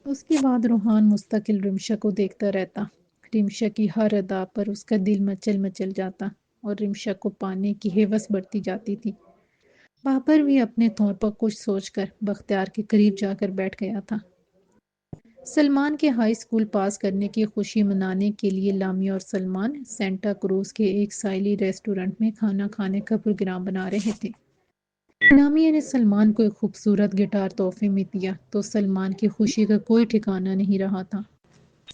اس کے بعد روحان مستقل رمشا کو دیکھتا رہتا۔ رمشا کی ہر ادا پر اس کا دل مچل مچل جاتا اور رمشا کو پانے کی ہوس بڑھتی جاتی تھی۔ بابر بھی اپنے طور پر کچھ سوچ کر بختیار کے قریب جا کر بیٹھ گیا تھا۔ سلمان کے ہائی اسکول پاس کرنے کی خوشی منانے کے لیے لامیا اور سلمان سینٹا کروز کے ایک ساحلی ریسٹورنٹ میں کھانا کھانے کا پروگرام بنا رہے تھے۔ لامیا نے سلمان کو ایک خوبصورت گٹار تحفے میں دیا تو سلمان کی خوشی کا کوئی ٹھکانہ نہیں رہا تھا۔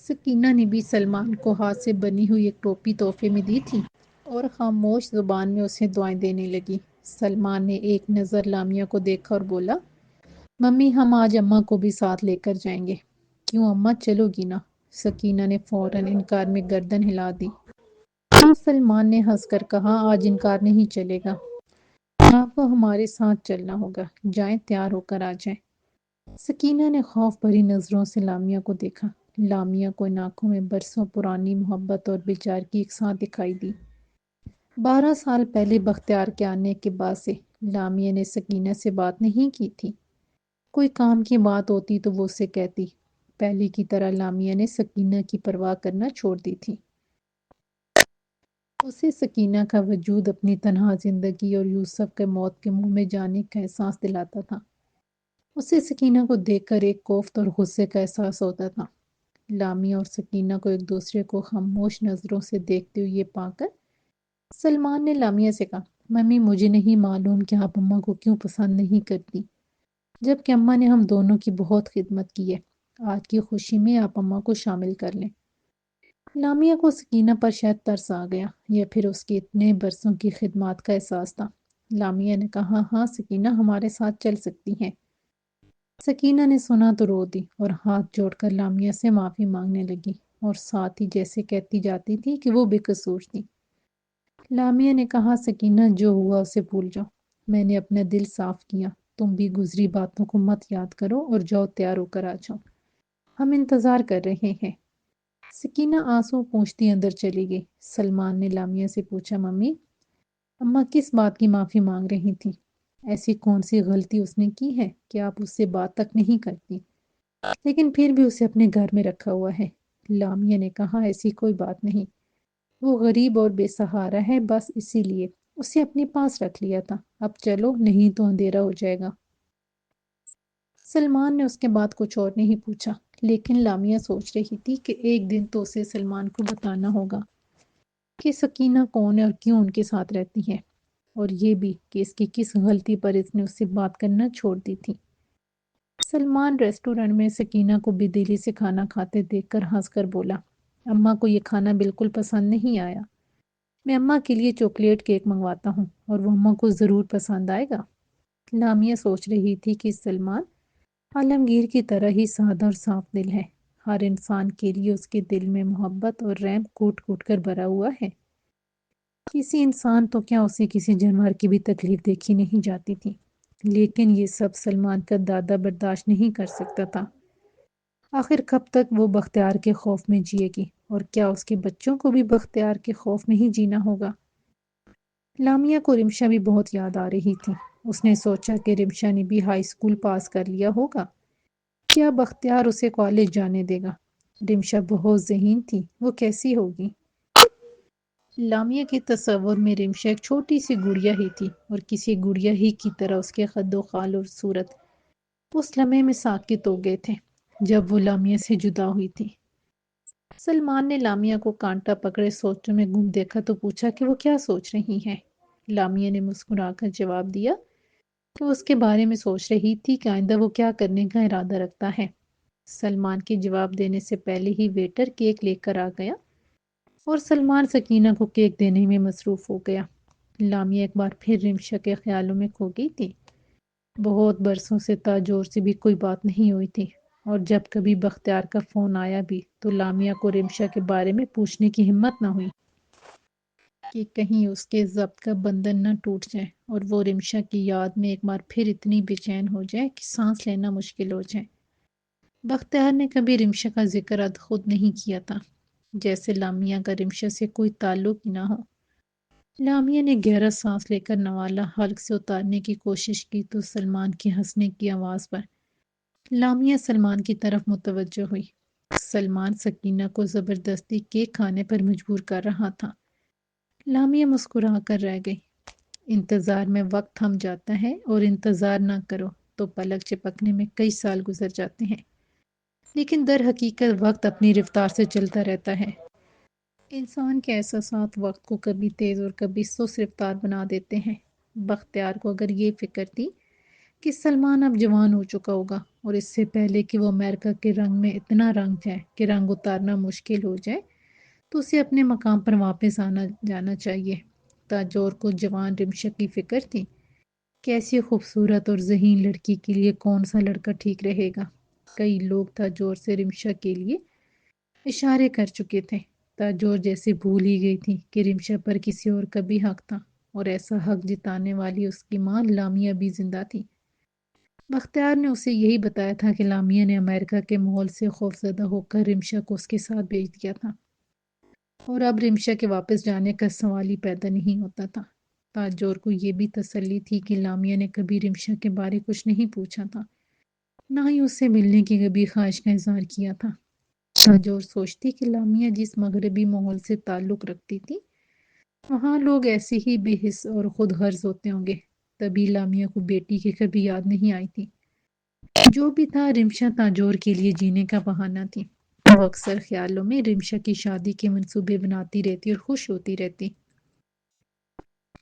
سکینہ نے بھی سلمان کو ہاتھ سے بنی ہوئی ایک ٹوپی تحفے میں دی تھی اور خاموش زبان میں اسے دعائیں دینے لگی۔ سلمان نے ایک نظر لامیا کو دیکھا اور بولا، ممی ہم آج اماں کو بھی ساتھ لے کر جائیں گے۔ کیوں اماں، چلو گی نا؟ سکینہ نے فوراً انکار میں گردن ہلا دی۔ سلمان نے ہنس کر کہا، آج انکار نہیں چلے گا، آپ کو ہمارے ساتھ چلنا ہوگا، جائیں تیار ہو کر آ جائیں۔ سکینہ نے خوف بھری نظروں سے لامیا کو دیکھا۔ لامیا کو ان آنکھوں میں برسوں پرانی محبت اور بیچارگی ایک ساتھ دکھائی دی۔ 12 سال پہلے بختیار کے آنے کے بعد سے لامیا نے سکینہ سے بات نہیں کی تھی۔ کوئی کام کی بات ہوتی تو وہ اسے کہتی۔ پہلے کی طرح لامیا نے سکینہ کی پرواہ کرنا چھوڑ دی تھی۔ اسے سکینہ کا وجود اپنی تنہا زندگی اور یوسف کے موت کے منہ میں جانے کا احساس دلاتا تھا۔ اسے سکینہ کو دیکھ کر ایک کوفت اور غصے کا احساس ہوتا تھا۔ لامیا اور سکینہ کو ایک دوسرے کو خاموش نظروں سے دیکھتے ہوئے یہ پا کر سلمان نے لامیا سے کہا، ممی مجھے نہیں معلوم کہ آپ اماں کو کیوں پسند نہیں کرتی، جبکہ اماں نے ہم دونوں کی بہت خدمت کی ہے۔ آج کی خوشی میں آپ اماں کو شامل کر لیں۔ لامیا کو سکینہ پر شاید ترس آ گیا یا پھر اس کی اتنے برسوں کی خدمات کا احساس تھا۔ لامیا نے کہا، ہاں سکینہ ہمارے ساتھ چل سکتی ہیں۔ سکینہ نے سنا تو رو دی اور ہاتھ جوڑ کر لامیا سے معافی مانگنے لگی اور ساتھ ہی جیسے کہتی جاتی تھی کہ وہ بے قصور تھی۔ لامیا نے کہا، سکینہ جو ہوا اسے بھول جاؤ، میں نے اپنا دل صاف کیا، تم بھی گزری باتوں کو مت یاد کرو اور جاؤ تیار ہو کر آ جاؤ، ہم انتظار کر رہے ہیں۔ سکینہ آنسو پونچھتی اندر چلی گئی۔ سلمان نے لامیا سے پوچھا، ممی اماں کس بات کی معافی مانگ رہی تھی؟ ایسی کون سی غلطی اس نے کی ہے کہ آپ اس سے بات تک نہیں کرتی، لیکن پھر بھی اسے اپنے گھر میں رکھا ہوا ہے؟ لامیا نے کہا، ایسی کوئی بات نہیں، وہ غریب اور بے سہارا ہے، بس اسی لیے اسے اپنے پاس رکھ لیا تھا، اب چلو نہیں تو اندھیرا ہو جائے گا۔ سلمان نے اس کے بعد کچھ اور نہیں پوچھا، لیکن لامیا سوچ رہی تھی کہ ایک دن تو اسے سلمان کو بتانا ہوگا کہ سکینہ کون ہے اور کیوں ان کے ساتھ رہتی ہے، اور یہ بھی کہ اس کی کس غلطی پر اس نے اس سے بات کرنا چھوڑ دی تھی۔ سلمان ریسٹورنٹ میں سکینہ کو بے دلی سے کھانا کھاتے دیکھ کر ہنس کر بولا، اماں کو یہ کھانا بالکل پسند نہیں آیا، میں اماں کے لیے چاکلیٹ کیک منگواتا ہوں اور وہ اماں کو ضرور پسند آئے گا۔ لامیا سوچ رہی تھی کہ سلمان عالمگیر کی طرح ہی سادہ اور صاف دل ہے، ہر انسان کے لیے اس کے دل میں محبت اور رحم کوٹ کوٹ کر بھرا ہوا ہے۔ کسی انسان تو کیا اسے کسی جانور کی بھی تکلیف دیکھی نہیں جاتی تھی، لیکن یہ سب سلمان کا دادا برداشت نہیں کر سکتا تھا۔ آخر کب تک وہ بختیار کے خوف میں جیے گی، اور کیا اس کے بچوں کو بھی بختیار کے خوف میں ہی جینا ہوگا؟ لامیا کو رمشا بھی بہت یاد آ رہی تھی۔ اس نے سوچا کہ رمشا نے بھی ہائی اسکول پاس کر لیا ہوگا، کیا بختیار اسے کالج جانے دے گا؟ رمشا بہت ذہین تھی، وہ کیسی ہوگی؟ لامیا کے تصور میں رمشا ایک چھوٹی سی گڑیا ہی تھی، اور کسی گڑیا ہی کی طرح اس کے قد و خال اور صورت اس لمحے میں ساکت ہو گئے تھے جب وہ لامیا سے جدا ہوئی تھی۔ سلمان نے لامیا کو کانٹا پکڑے سوچوں میں گم دیکھا تو پوچھا کہ وہ کیا سوچ رہی ہیں؟ لامیا نے مسکرا کر جواب دیا کہ وہ اس کے بارے میں سوچ رہی تھی کہ آئندہ وہ کیا کرنے کا ارادہ رکھتا ہے۔ سلمان کے جواب دینے سے پہلے ہی ویٹر کیک لے کر آ گیا اور سلمان سکینہ کو کیک دینے میں مصروف ہو گیا۔ لامیا ایک بار پھر رمشا کے خیالوں میں کھو گئی تھی۔ بہت برسوں سے تاجور سے بھی کوئی بات نہیں ہوئی تھی، اور جب کبھی بختیار کا فون آیا بھی تو لامیا کو رمشا کے بارے میں پوچھنے کی ہمت نہ ہوئی کہ کہیں اس کے ضبط کا بندھن نہ ٹوٹ جائے اور وہ رمشا کی یاد میں ایک بار پھر اتنی بے چین ہو جائے کہ سانس لینا مشکل ہو جائے۔ بختیار نے کبھی رمشا کا ذکر اد خود نہیں کیا تھا، جیسے لامیا کا رمشا سے کوئی تعلق ہی نہ ہو۔ لامیا نے گہرا سانس لے کر نوالا حلق سے اتارنے کی کوشش کی تو سلمان کی ہنسنے کی آواز پر لامیا سلمان کی طرف متوجہ ہوئی۔ سلمان سکینہ کو زبردستی کیک کھانے پر مجبور کر رہا تھا۔ لامیا مسکرا کر رہ گئی۔ انتظار میں وقت تھم جاتا ہے اور انتظار نہ کرو تو پلک چپکنے میں کئی سال گزر جاتے ہیں، لیکن در حقیقت وقت اپنی رفتار سے چلتا رہتا ہے۔ انسان کے احساسات وقت کو کبھی تیز اور کبھی سست رفتار بنا دیتے ہیں۔ بختیار کو اگر یہ فکر تھی کہ سلمان اب جوان ہو چکا ہوگا اور اس سے پہلے کہ وہ امریکہ کے رنگ میں اتنا رنگ جائے کہ رنگ اتارنا مشکل ہو جائے، تو اسے اپنے مقام پر واپس آنا جانا چاہیے۔ تاجور کو جوان رمشا کی فکر تھی کہ ایسی خوبصورت اور ذہین لڑکی کے لیے کون سا لڑکا ٹھیک رہے گا۔ کئی لوگ تاجور سے رمشا کے لیے اشارے کر چکے تھے۔ تاجور جیسے بھول ہی گئی تھی کہ رمشا پر کسی اور کا بھی حق تھا، اور ایسا حق جتانے والی اس کی ماں لامیا بھی زندہ تھی۔ بختیار نے اسے یہی بتایا تھا کہ لامیا نے امریکہ کے ماحول سے خوفزدہ ہو کر رمشا کو اس کے ساتھ بھیج دیا تھا، اور اب رمشا کے واپس جانے کا سوال ہی پیدا نہیں ہوتا تھا۔ تاجور کو یہ بھی تسلی تھی کہ لامیا نے کبھی رمشا کے بارے کچھ نہیں پوچھا تھا، نہ ہی اس سے ملنے کی کبھی خواہش کا اظہار کیا تھا۔ تاجور سوچتی کہ لامیا جس مغربی ماحول سے تعلق رکھتی تھی، وہاں لوگ ایسے ہی بے حس اور خود غرض ہوتے ہوں گے، تبھی لامیا کو بیٹی کی کبھی یاد نہیں آئی تھی۔ جو بھی تھا، رمشا تاجور کے لیے جینے کا بہانہ تھی۔ وہ اکثر خیالوں میں رمشا کی شادی کے منصوبے بناتی رہتی اور خوش ہوتی رہتی۔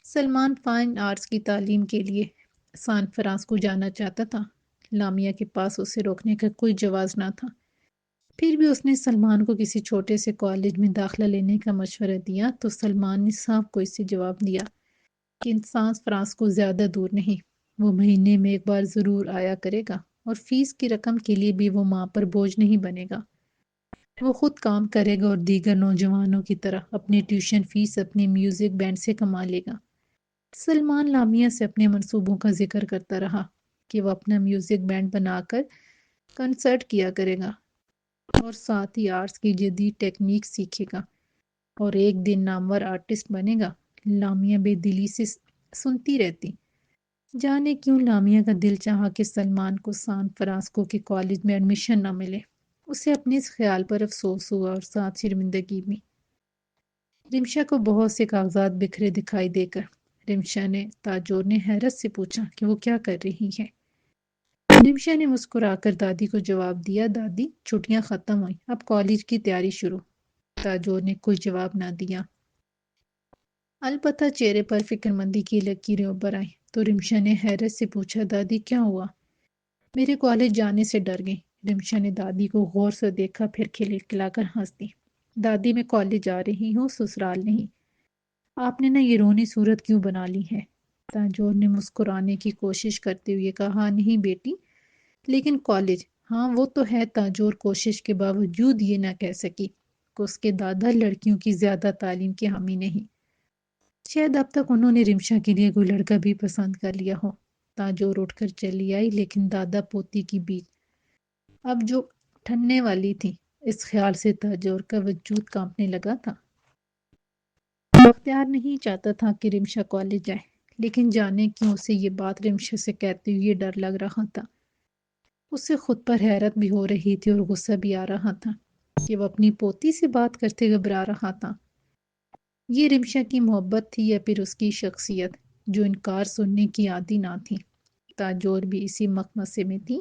سلمان فائن آرٹس کی تعلیم کے لیے سان فرانسسکو جانا چاہتا تھا۔ لامیا کے پاس اسے روکنے کا کوئی جواز نہ تھا۔ پھر بھی اس نے سلمان کو کسی چھوٹے سے کالج میں داخلہ لینے کا مشورہ دیا تو سلمان نے صاف کو اس سے جواب دیا کہ سان فرانسسکو زیادہ دور نہیں، وہ مہینے میں ایک بار ضرور آیا کرے گا، اور فیس کی رقم کے لیے بھی وہ ماں پر بوجھ نہیں بنے گا۔ وہ خود کام کرے گا اور دیگر نوجوانوں کی طرح اپنی ٹیوشن فیس اپنے میوزک بینڈ سے کما لے گا۔ سلمان لامیا سے اپنے منصوبوں کا ذکر کرتا رہا کہ وہ اپنا میوزک بینڈ بنا کر کنسرٹ کیا کرے گا اور ساتھ ہی آرٹس کی جدید ٹیکنیک سیکھے گا اور ایک دن نامور آرٹسٹ بنے گا۔ لامیا بے دلی سے سنتی رہتی۔ جانے کیوں لامیا کا دل چاہا کہ سلمان کو سان فرانسسکو کے کالج میں ایڈمیشن نہ ملے۔ اسے اپنے اس خیال پر افسوس ہوا اور ساتھ شرمندگی بھی۔ رمشا کو بہت سے کاغذات بکھرے دکھائی دے کر رمشا نے تاجور نے حیرت سے پوچھا کہ وہ کیا کر رہی ہے۔ رمشا نے مسکرا کر دادی کو جواب دیا، دادی چھٹیاں ختم ہوئیں، اب کالج کی تیاری شروع۔ تاجور نے کوئی جواب نہ دیا، البتہ چہرے پر فکر مندی کی لکیریں ابھر آئیں تو رمشا نے حیرت سے پوچھا، دادی کیا ہوا؟ میرے کالج جانے سے ڈر گئی۔ رمشا نے دادی کو غور سے دیکھا، پھر کھلکھلا کر ہنس دی، دادی میں کالج جا رہی ہوں، سسرال نہیں۔ آپ نے نہ یہ رونی صورت کیوں بنا لی ہے؟ تاجور نے مسکرانے کی کوشش کرتے ہوئے کہا، ہاں نہیں بیٹی، لیکن کالج، ہاں وہ تو ہے۔ تاجور کوشش کے باوجود یہ نہ کہہ سکی کہ اس کے دادا لڑکیوں کی زیادہ تعلیم کے حامی نہیں۔ شاید اب تک انہوں نے رمشا کے لیے کوئی لڑکا بھی پسند کر لیا ہو۔ تاجور اٹھ کر چلی آئی، لیکن دادا پوتی کی بیچ اب جو ٹھننے والی تھی، اس خیال سے تاجور کا وجود کانپنے لگا تھا۔ بختیار نہیں چاہتا تھا کہ رمشا کالج جائے، لیکن جانے کیوں اسے یہ بات رمشا سے کہتے ہوئے ڈر لگ رہا تھا۔ اسے خود پر حیرت بھی ہو رہی تھی اور غصہ بھی آ رہا تھا کہ وہ اپنی پوتی سے بات کرتے گھبرا رہا تھا۔ یہ رمشا کی محبت تھی یا پھر اس کی شخصیت جو انکار سننے کی عادی نہ تھی؟ تاجور بھی اسی مخمصے میں تھی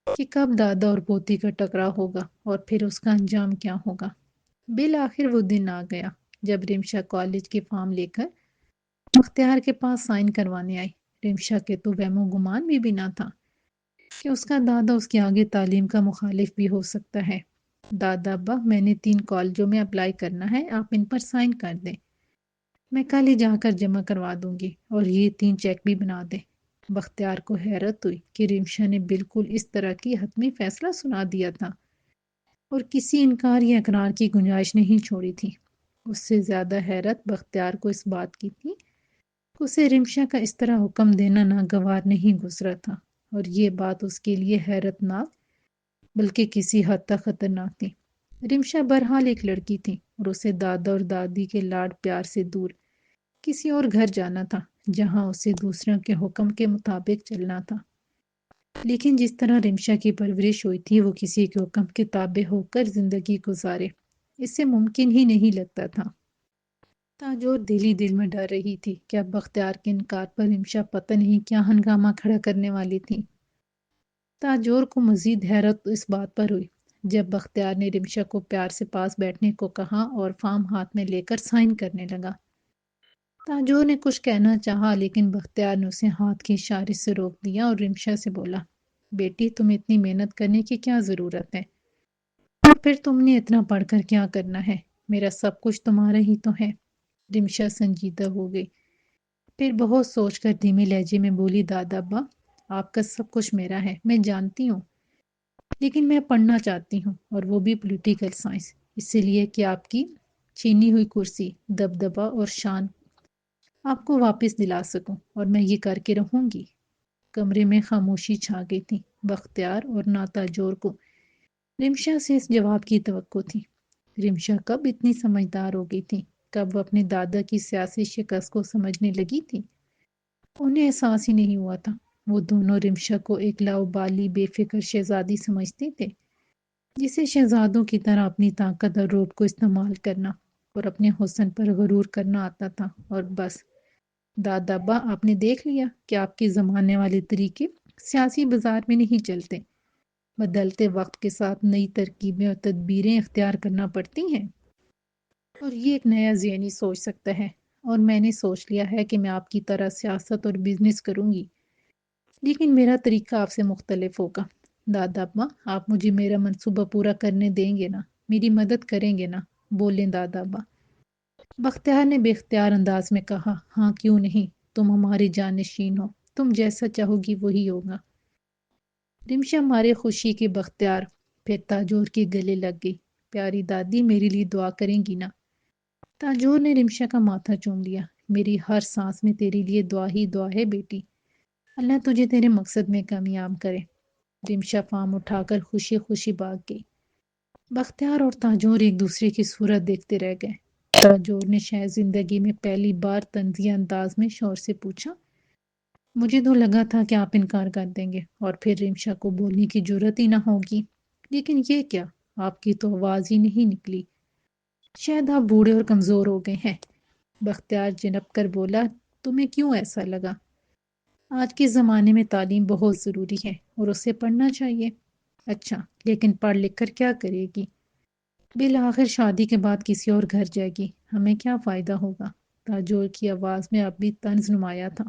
کہ کب دادا اور پوتی کا ٹکراؤ ہوگا اور پھر اس کا انجام کیا ہوگا۔ بالآخر وہ دن آ گیا جب رمشا کالج کے فارم لے کر بختیار کے پاس سائن کروانے آئی۔ رمشا کے تو وہم و گمان بھی نہ تھا کہ اس کا دادا اس کی آگے تعلیم کا مخالف بھی ہو سکتا ہے۔ دادا ابا، میں نے 3 کالجوں میں اپلائی کرنا ہے، آپ ان پر سائن کر دیں، میں کل ہی جا کر جمع کروا دوں گی، اور یہ 3 چیک بھی بنا دیں۔ بختیار کو حیرت ہوئی کہ رمشا نے بالکل اس طرح کی حتمی فیصلہ سنا دیا تھا اور کسی انکار یا اقرار کی گنجائش نہیں چھوڑی تھی۔ اس سے زیادہ حیرت بختیار کو اس بات کی تھی کہ اسے رمشا کا اس طرح حکم دینا ناگوار نہیں گزرا تھا، اور یہ بات اس کے لیے حیرت ناک بلکہ کسی حد تک خطرناک تھی۔ رمشا بہرحال ایک لڑکی تھی اور اسے دادا اور دادی کے لاڈ پیار سے دور کسی اور گھر جانا تھا جہاں اسے دوسروں کے حکم کے مطابق چلنا تھا۔ لیکن جس طرح رمشا کی پرورش ہوئی تھی وہ کسی کے حکم کے تابع ہو کر زندگی گزارے، اس سے ممکن ہی نہیں لگتا تھا۔ تاجور دل ہی دل میں ڈر رہی تھی کہ اب بختیار کے انکار پر رمشا پتہ نہیں کیا ہنگامہ کھڑا کرنے والی تھی۔ تاجور کو مزید حیرت اس بات پر ہوئی جب بختیار نے رمشا کو پیار سے پاس بیٹھنے کو کہا اور فارم ہاتھ میں لے کر سائن کرنے لگا۔ تاجور نے کچھ کہنا چاہا لیکن بختیار نے اسے ہاتھ کے اشارے سے روک دیا اور رمشا سے بولا، بیٹی تمہیں اتنی محنت کرنے کی کیا ضرورت ہے؟ اور پھر تم نے اتنا پڑھ کر کیا کرنا ہے؟ میرا سب کچھ تمہارا ہی تو ہے۔ رمشا سنجیدہ ہو گئی، پھر بہت سوچ کر دھیمے لہجے میں بولی، دادا ابا آپ کا سب کچھ میرا ہے، میں جانتی ہوں، لیکن میں پڑھنا چاہتی ہوں اور وہ بھی پولیٹیکل سائنس، اسی لیے کہ آپ کی چھینی ہوئی کرسی، دبدبا اور شان آپ کو واپس دلا سکوں، اور میں یہ کر کے رہوں گی۔ کمرے میں خاموشی چھا گئی تھی۔ بختیار اور ناتاجور کو رمشا سے اس جواب کی توقع تھی۔ رمشا کب اتنی سمجھدار ہو گئی تھی؟ کب وہ اپنے دادا کی سیاسی شکست کو سمجھنے لگی تھی؟ انہیں احساس ہی نہیں ہوا تھا۔ وہ دونوں رمشا کو ایک لاؤبالی بے فکر شہزادی سمجھتے تھے، جسے شہزادوں کی طرح اپنی طاقت اور روب کو استعمال کرنا اور اپنے حسن پر غرور کرنا آتا تھا، اور بس۔ دادا ابا آپ نے دیکھ لیا کہ آپ کے زمانے والے طریقے سیاسی بازار میں نہیں چلتے، بدلتے وقت کے ساتھ نئی ترکیبیں اور تدبیریں اختیار کرنا پڑتی ہیں، اور یہ ایک نیا ذہنی سوچ سکتا ہے، اور میں نے سوچ لیا ہے کہ میں آپ کی طرح سیاست اور بزنس کروں گی، لیکن میرا طریقہ آپ سے مختلف ہوگا۔ دادا ابا آپ مجھے میرا منصوبہ پورا کرنے دیں گے نا؟ میری مدد کریں گے نا؟ بولیں دادا ابا۔ بختیار نے بے اختیار انداز میں کہا، ہاں کیوں نہیں، تم ہماری جانشین ہو، تم جیسا چاہو گی وہی ہوگا۔ رمشا مارے خوشی کے بختیار پھر تاجور کے گلے لگ گئی، پیاری دادی میرے لیے دعا کریں گی نا؟ تاجور نے رمشا کا ماتھا چوم لیا، میری ہر سانس میں تیرے لیے دعا ہی دعا ہے بیٹی، اللہ تجھے تیرے مقصد میں کامیاب کرے۔ رمشا فام اٹھا کر خوشی خوشی بھاگ گئی۔ بختیار اور تاجور ایک دوسرے کی صورت دیکھتے رہ گئے۔ تاجور نے شاید زندگی میں پہلی بار طنزیہ انداز میں شوہر سے پوچھا، مجھے تو لگا تھا کہ آپ انکار کر دیں گے اور پھر رمشا کو بولنے کی جرت ہی نہ ہوگی، لیکن یہ کیا، آپ کی تو آواز ہی نہیں نکلی، شاید آپ بوڑھے اور کمزور ہو گئے ہیں۔ بختیار جنپ کر بولا، تمہیں کیوں ایسا لگا؟ آج کے زمانے میں تعلیم بہت ضروری ہے اور اسے پڑھنا چاہیے۔ اچھا، لیکن پڑھ لکھ کر کیا کرے گی؟ بالآخر شادی کے بعد کسی اور گھر جائے گی، ہمیں کیا فائدہ ہوگا؟ تاجور کی آواز میں اب بھی طنز نمایاں تھا۔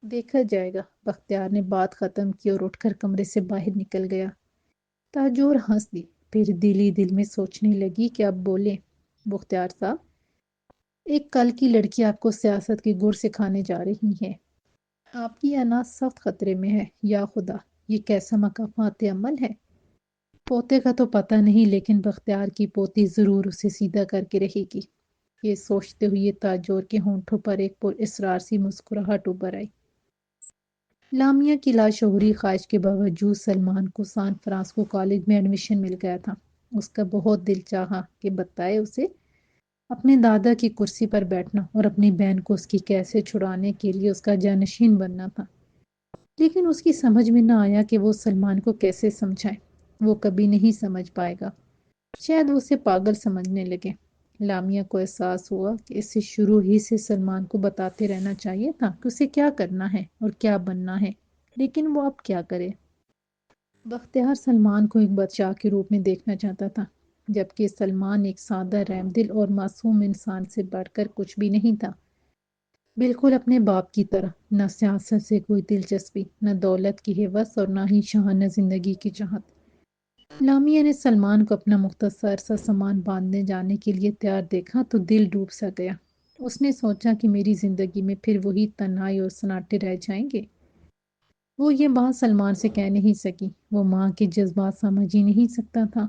دیکھا جائے گا، بختیار نے بات ختم کی اور اٹھ کر کمرے سے باہر نکل گیا۔ تاجور ہنس دی، پھر دل ہی دل میں سوچنے لگی کہ اب بولے، بختیار صاحب، ایک کل کی لڑکی آپ کو سیاست کے گر سکھانے جا رہی ہے، آپ کی اناج سخت خطرے میں ہے، یا خدا، یہ کیسا مکافات عمل ہے؟ پوتے کا تو پتہ نہیں، لیکن بختیار کی پوتی ضرور اسے سیدھا کر کے رہے گی۔ یہ سوچتے ہوئے تاجور کے ہونٹوں پر ایک پر اسرار سی مسکراہٹ ابھر آئی۔ لامیا کی لاشعوری خواہش کے باوجود سلمان کو سان فرانسکو کالج میں ایڈمیشن مل گیا تھا۔ اس کا بہت دل چاہا کہ بتائے اسے اپنے دادا کی کرسی پر بیٹھنا اور اپنی بہن کو اس کی قید سے چھڑانے کے لیے اس کا جانشین بننا تھا، لیکن اس کی سمجھ میں نہ آیا کہ وہ سلمان کو کیسے سمجھائے۔ وہ کبھی نہیں سمجھ پائے گا، شاید وہ اسے پاگل سمجھنے لگے۔ لامیا کو احساس ہوا کہ اسے شروع ہی سے سلمان کو بتاتے رہنا چاہیے تھا کہ اسے کیا کرنا ہے اور کیا بننا ہے، لیکن وہ اب کیا کرے؟ بختیار سلمان کو ایک بادشاہ کے روپ میں دیکھنا چاہتا تھا، جبکہ سلمان ایک سادہ رحم دل اور معصوم انسان سے بڑھ کر کچھ بھی نہیں تھا، بالکل اپنے باپ کی طرح، نہ سیاست سے کوئی دلچسپی، نہ دولت کی ہوس اور نہ ہی شاہانہ زندگی کی چاہت۔ لامیا نے سلمان کو اپنا مختصر سا سامان باندھنے جانے کے لیے تیار دیکھا تو دل ڈوب سا گیا۔ اس نے سوچا کہ میری زندگی میں پھر وہی تنہائی اور سناٹے رہ جائیں گے۔ وہ یہ بات سلمان سے کہہ نہیں سکی، وہ ماں کے جذبات سمجھ ہی نہیں سکتا تھا۔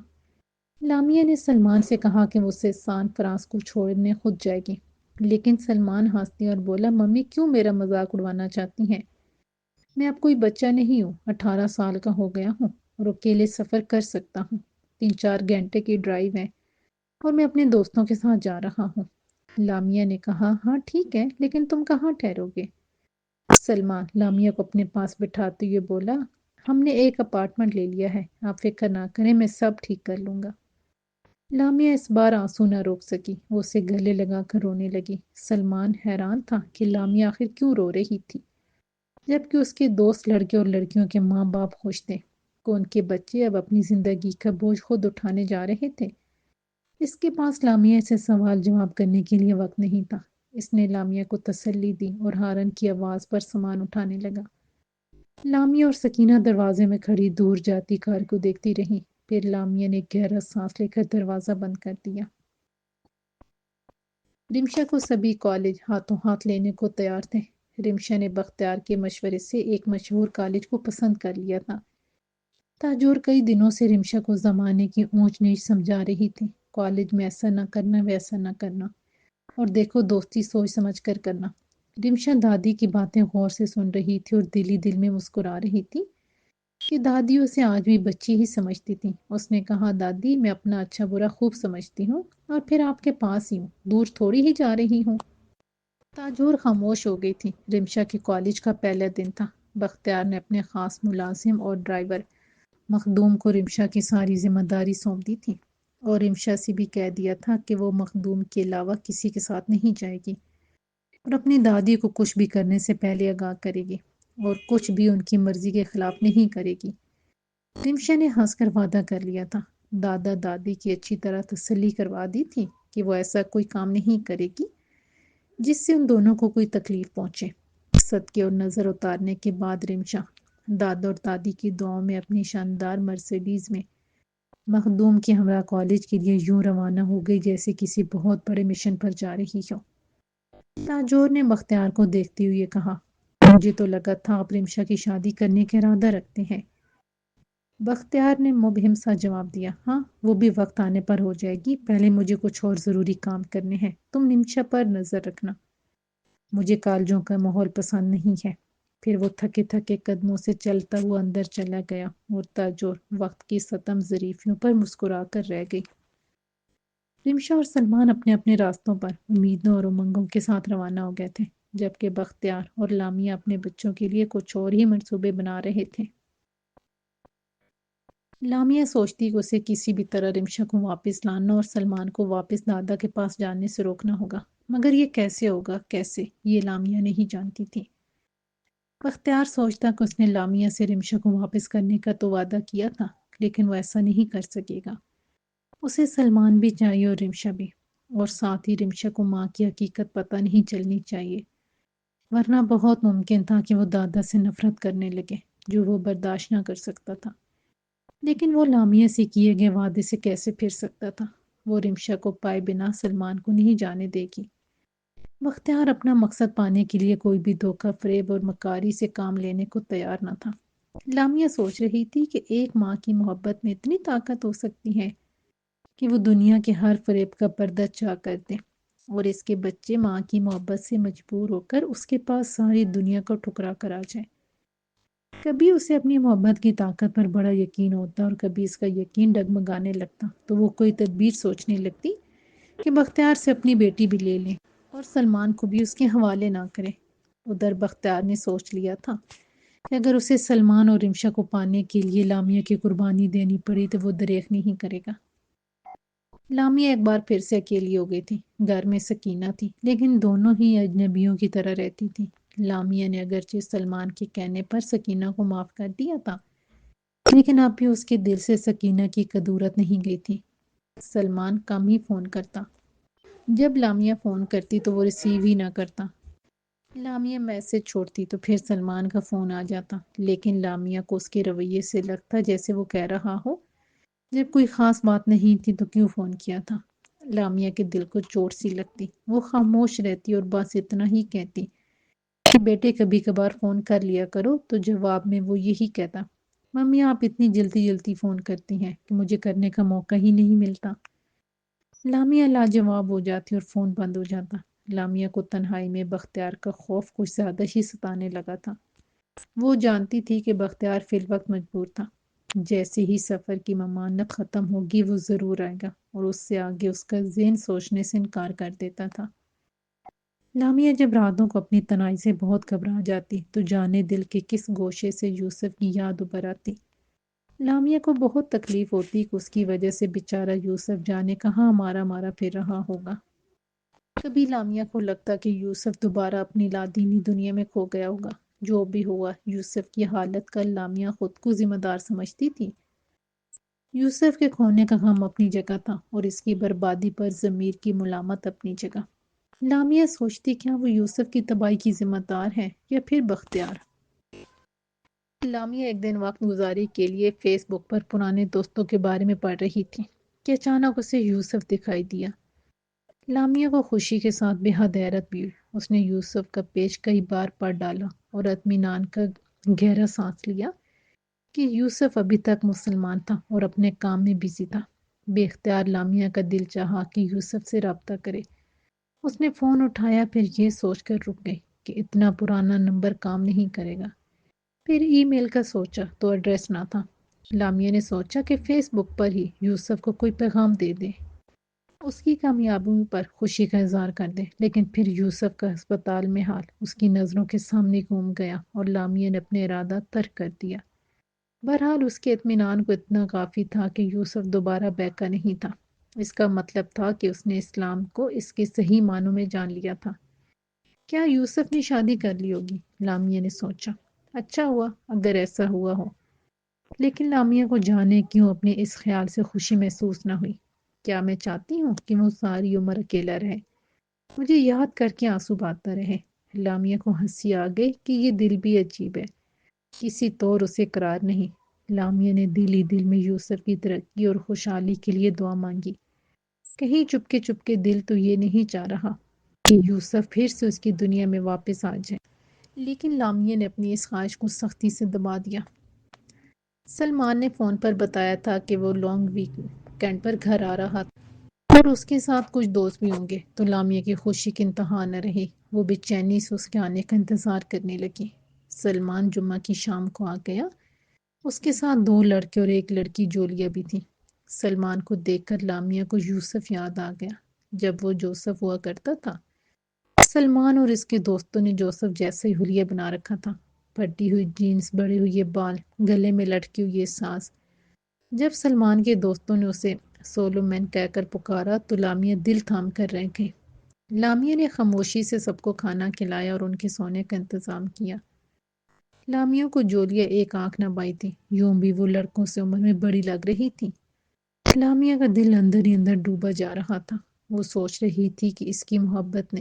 لامیا نے سلمان سے کہا کہ وہ اسے سان فرانسکو چھوڑنے خود جائے گی، لیکن سلمان ہنس اور بولا، ممی کیوں میرا مذاق اڑوانا چاہتی ہیں؟ میں اب کوئی بچہ نہیں ہوں، 18 سال کا ہو گیا ہوں اور اکیلے سفر کر سکتا ہوں، 3-4 گھنٹے کی ڈرائیو ہے اور میں اپنے دوستوں کے ساتھ جا رہا ہوں۔ لامیا نے کہا، ہاں ٹھیک ہے، لیکن تم کہاں ٹھہرو گے؟ سلمان لامیا کو اپنے پاس بٹھاتے ہوئے بولا، ہم نے ایک اپارٹمنٹ لے لیا ہے، آپ فکر نہ کریں، میں سب ٹھیک کر لوں گا۔ لامیا اس بار آنسو نہ روک سکی، وہ اسے گلے لگا کر رونے لگی۔ سلمان حیران تھا کہ لامیا آخر کیوں رو رہی تھی، جبکہ اس کے دوست لڑکے اور لڑکیوں کے ماں باپ خوش تھے کہ ان کے بچے اب اپنی زندگی کا بوجھ خود اٹھانے جا رہے تھے۔ اس کے پاس لامیا سے سوال جواب کرنے کے لیے وقت نہیں تھا۔ اس نے لامیا کو تسلی دی اور ہارن کی آواز پر سامان اٹھانے لگا۔ لامیا اور سکینہ دروازے میں کھڑی دور جاتی کار کو دیکھتی رہی، پھر لامیا نے گہرا سانس لے کر دروازہ بند کر دیا۔ رمشا کو سبھی کالج ہاتھوں ہاتھ لینے کو تیار تھے۔ رمشا نے بختیار کے مشورے سے ایک مشہور کالج کو پسند کر لیا تھا۔ تاجور کئی دنوں سے رمشا کو زمانے کی اونچ نیچ سمجھا رہی تھی، کالج میں ایسا نہ کرنا ویسا نہ کرنا، اور دیکھو دوستی سوچ سمجھ کر کرنا۔ رمشا دادی کی باتیں غور سے سن رہی تھی اور دل ہی دل میں مسکرا رہی تھی کہ دادی اسے آج بھی بچی ہی سمجھتی تھی۔ اس نے کہا، دادی میں اپنا اچھا برا خوب سمجھتی ہوں اور پھر آپ کے پاس ہی ہوں، دور تھوڑی ہی جا رہی ہوں۔ تاجور خاموش ہو گئی تھی۔ رمشا کے کالج کا پہلا دن تھا۔ بختیار نے اپنے خاص ملازم اور ڈرائیور مخدوم کو رمشا کی ساری ذمہ داری سونپ دی تھی، اور رمشا سے بھی کہہ دیا تھا کہ وہ مخدوم کے علاوہ کسی کے ساتھ نہیں جائے گی اور اپنی دادی کو کچھ بھی کرنے سے پہلے آگاہ کرے گی اور کچھ بھی ان کی مرضی کے خلاف نہیں کرے گی۔ رمشا نے ہنس کر وعدہ کر لیا تھا، دادا دادی کی اچھی طرح تسلی کروا دی تھی کہ وہ ایسا کوئی کام نہیں کرے گی جس سے ان دونوں کو کوئی تکلیف پہنچے۔ صدقے اور نظر اتارنے کے بعد رمشا دادا اور دادی کی دعاؤں میں اپنی شاندار مرسیڈیز میں مخدوم کے ہمراہ کالج کے لیے یوں روانہ ہو گئی جیسے کسی بہت بڑے مشن پر جا رہی ہو۔ تاجور نے بختیار کو دیکھتے ہوئے کہا، مجھے تو لگا تھا آپ رمشا کی شادی کرنے کا ارادہ رکھتے ہیں۔ بختیار نے مبہم سا جواب دیا، ہاں وہ بھی وقت آنے پر ہو جائے گی، پہلے مجھے کچھ اور ضروری کام کرنے ہیں، تم رمشا پر نظر رکھنا۔ مجھے کالجوں کا ماحول پسند نہیں ہے۔ پھر وہ تھکے تھکے قدموں سے چلتا ہوا اندر چلا گیا اور تاجور وقت کی ستم ظریفیوں پر مسکرا کر رہ گئی۔ رمشا اور سلمان اپنے اپنے راستوں پر امیدوں اور امنگوں کے ساتھ روانہ ہو گئے تھے، جبکہ بختیار اور لامیا اپنے بچوں کے لیے کچھ اور ہی منصوبے بنا رہے تھے۔ لامیا سوچتی کہ اسے کسی بھی طرح رمشا کو واپس لانا اور سلمان کو واپس دادا کے پاس جانے سے روکنا ہوگا، مگر یہ کیسے ہوگا، کیسے، یہ لامیا نہیں جانتی تھی۔ بختیار سوچتا کہ اس نے لامیا سے رمشا کو واپس کرنے کا تو وعدہ کیا تھا، لیکن وہ ایسا نہیں کر سکے گا۔ اسے سلمان بھی چاہیے اور رمشا بھی، اور ساتھ ہی رمشا کو ماں کی حقیقت پتہ نہیں چلنی چاہیے، ورنہ بہت ممکن تھا کہ وہ دادا سے نفرت کرنے لگے جو وہ برداشت نہ کر سکتا تھا۔ لیکن وہ لامیا سے کیے گئے وعدے سے کیسے پھر سکتا تھا؟ وہ رمشا کو پائے بنا سلمان کو نہیں جانے دے گی۔ بختیار اپنا مقصد پانے کے لیے کوئی بھی دھوکہ فریب اور مکاری سے کام لینے کو تیار نہ تھا۔ لامیا سوچ رہی تھی کہ ایک ماں کی محبت میں اتنی طاقت ہو سکتی ہے کہ وہ دنیا کے ہر فریب کا پردہ چاک کر دے، اور اس کے بچے ماں کی محبت سے مجبور ہو کر اس کے پاس ساری دنیا کو ٹھکرا کر آ جائے۔ کبھی اسے اپنی محبت کی طاقت پر بڑا یقین ہوتا اور کبھی اس کا یقین ڈگمگانے لگتا، تو وہ کوئی تدبیر سوچنے لگتی کہ بختیار سے اپنی بیٹی بھی لے لیں اور سلمان کو بھی اس کے حوالے نہ کرے۔ ادھر بختیار نے سوچ لیا تھا کہ اگر اسے سلمان اور رمشا کو پانے کے لیے لامیا کی قربانی دینی پڑی تو وہ دریغ نہیں کرے گا۔ لامیا ایک بار پھر سے اکیلی ہو گئی تھی۔ گھر میں سکینہ تھی، لیکن دونوں ہی اجنبیوں کی طرح رہتی تھی۔ لامیا نے اگرچہ سلمان کے کہنے پر سکینہ کو معاف کر دیا تھا، لیکن اب بھی اس کے دل سے سکینہ کی قدورت نہیں گئی تھی۔ سلمان کم ہی فون کرتا، جب لامیا فون کرتی تو وہ ریسیو ہی نہ کرتا۔ لامیا میسج چھوڑتی تو پھر سلمان کا فون آ جاتا، لیکن لامیا کو اس کے رویے سے لگتا جیسے وہ کہہ رہا ہو، جب کوئی خاص بات نہیں تھی تو کیوں فون کیا تھا۔ لامیا کے دل کو چوٹ سی لگتی، وہ خاموش رہتی اور بس اتنا ہی کہتی کہ بیٹے کبھی کبھار فون کر لیا کرو، تو جواب میں وہ یہی کہتا، ممی آپ اتنی جلدی جلدی فون کرتی ہیں کہ مجھے کرنے کا موقع ہی نہیں ملتا۔ لامیا لاجواب ہو جاتی اور فون بند ہو جاتا۔ لامیا کو تنہائی میں بختیار کا خوف کچھ زیادہ ہی ستانے لگا تھا۔ وہ جانتی تھی کہ بختیار فی الوقت مجبور تھا، جیسے ہی سفر کی ممانت ختم ہوگی وہ ضرور آئے گا، اور اس سے آگے اس کا ذہن سوچنے سے انکار کر دیتا تھا۔ لامیا جب راتوں کو اپنی تنہائی سے بہت گھبرا جاتی تو جانے دل کے کس گوشے سے یوسف کی یاد ابھر آتی۔ لامیا کو بہت تکلیف ہوتی کہ اس کی وجہ سے بیچارہ یوسف جانے کہاں مارا مارا پھر رہا ہوگا۔ کبھی لامیا کو لگتا کہ یوسف دوبارہ اپنی لادینی دنیا میں کھو گیا ہوگا۔ جو بھی ہوا، یوسف کی حالت کا لامیا خود کو ذمہ دار سمجھتی تھی۔ یوسف کے کھونے کا غم اپنی جگہ تھا اور اس کی بربادی پر ضمیر کی ملامت اپنی جگہ۔ لامیا سوچتی کیا وہ یوسف کی تباہی کی ذمہ دار ہے یا پھر بختیار۔ لامیا ایک دن وقت گزاری کے لیے فیس بک پر پرانے دوستوں کے بارے میں پڑھ رہی تھی کہ اچانک اسے یوسف دکھائی دیا۔ لامیا کو خوشی کے ساتھ بے حد حیرت بھی ہوئی۔ اس نے یوسف کا پیج کئی بار پڑھ ڈالا اور اطمینان کا گہرا سانس لیا کہ یوسف ابھی تک مسلمان تھا اور اپنے کام میں بزی تھا۔ بے اختیار لامیا کا دل چاہا کہ یوسف سے رابطہ کرے۔ اس نے فون اٹھایا، پھر یہ سوچ کر رک گئی کہ اتنا پرانا نمبر کام نہیں کرے گا۔ پھر ای میل کا سوچا تو ایڈریس نہ تھا۔ لامیا نے سوچا کہ فیس بک پر ہی یوسف کو کوئی پیغام دے دے، اس کی کامیابیوں پر خوشی کا اظہار کر دے۔ لیکن پھر یوسف کا ہسپتال میں حال اس کی نظروں کے سامنے گھوم گیا اور لامیا نے اپنے ارادہ ترک کر دیا۔ بہرحال اس کے اطمینان کو اتنا کافی تھا کہ یوسف دوبارہ بیکا نہیں تھا۔ اس کا مطلب تھا کہ اس نے اسلام کو اس کے صحیح معنوں میں جان لیا تھا۔ کیا یوسف نے شادی کر لی ہوگی؟ لامیا نے سوچا۔ اچھا ہوا اگر ایسا ہوا ہو۔ لیکن لامیا کو جانے کیوں اپنے اس خیال سے خوشی محسوس نہ ہوئی۔ کیا میں چاہتی ہوں کہ وہ ساری عمر اکیلا رہے، مجھے یاد کر کے آنسو بہاتا رہے؟ لامیا کو ہنسی آ گئی کہ یہ دل بھی عجیب ہے، کسی طور اسے قرار نہیں۔ لامیا نے دل ہی دل میں یوسف کی ترقی اور خوشحالی کے لیے دعا مانگی۔ کہیں چپ کے دل تو یہ نہیں چاہ رہا کہ یوسف پھر سے اس کی دنیا میں واپس آ جائے۔ لیکن لامیا نے اپنی اس خواہش کو سختی سے دبا دیا۔ سلمان نے فون پر بتایا تھا کہ وہ لانگ ویکینڈ پر گھر آ رہا تھا اور اس کے ساتھ کچھ دوست بھی ہوں گے، تو لامیا کی خوشی کی انتہا نہ رہی۔ وہ بے چینی سے اس کے آنے کا انتظار کرنے لگی۔ سلمان جمعہ کی شام کو آ گیا۔ اس کے ساتھ 2 لڑکے اور 1 لڑکی جولیا بھی تھی۔ سلمان کو دیکھ کر لامیا کو یوسف یاد آ گیا، جب وہ جوسف ہوا کرتا تھا۔ سلمان اور اس کے دوستوں نے جوسف جیسا ہی حلیہ بنا رکھا تھا، پھٹی ہوئی جینس، بڑے ہوئے بال، گلے میں لٹکی ہوئی سانس۔ جب سلمان کے دوستوں نے اسے سولومین کہہ کر پکارا تو لامیا دل تھام کر رہ گئی۔ لامیا نے خاموشی سے سب کو کھانا کھلایا اور ان کے سونے کا انتظام کیا۔ لامیا کو جولیا ایک آنکھ نہ بائی تھی، یوں بھی وہ لڑکوں سے عمر میں بڑی لگ رہی تھی۔ لامیا کا دل اندر ہی اندر ڈوبا جا رہا تھا۔ وہ سوچ رہی تھی کہ اس کی محبت نے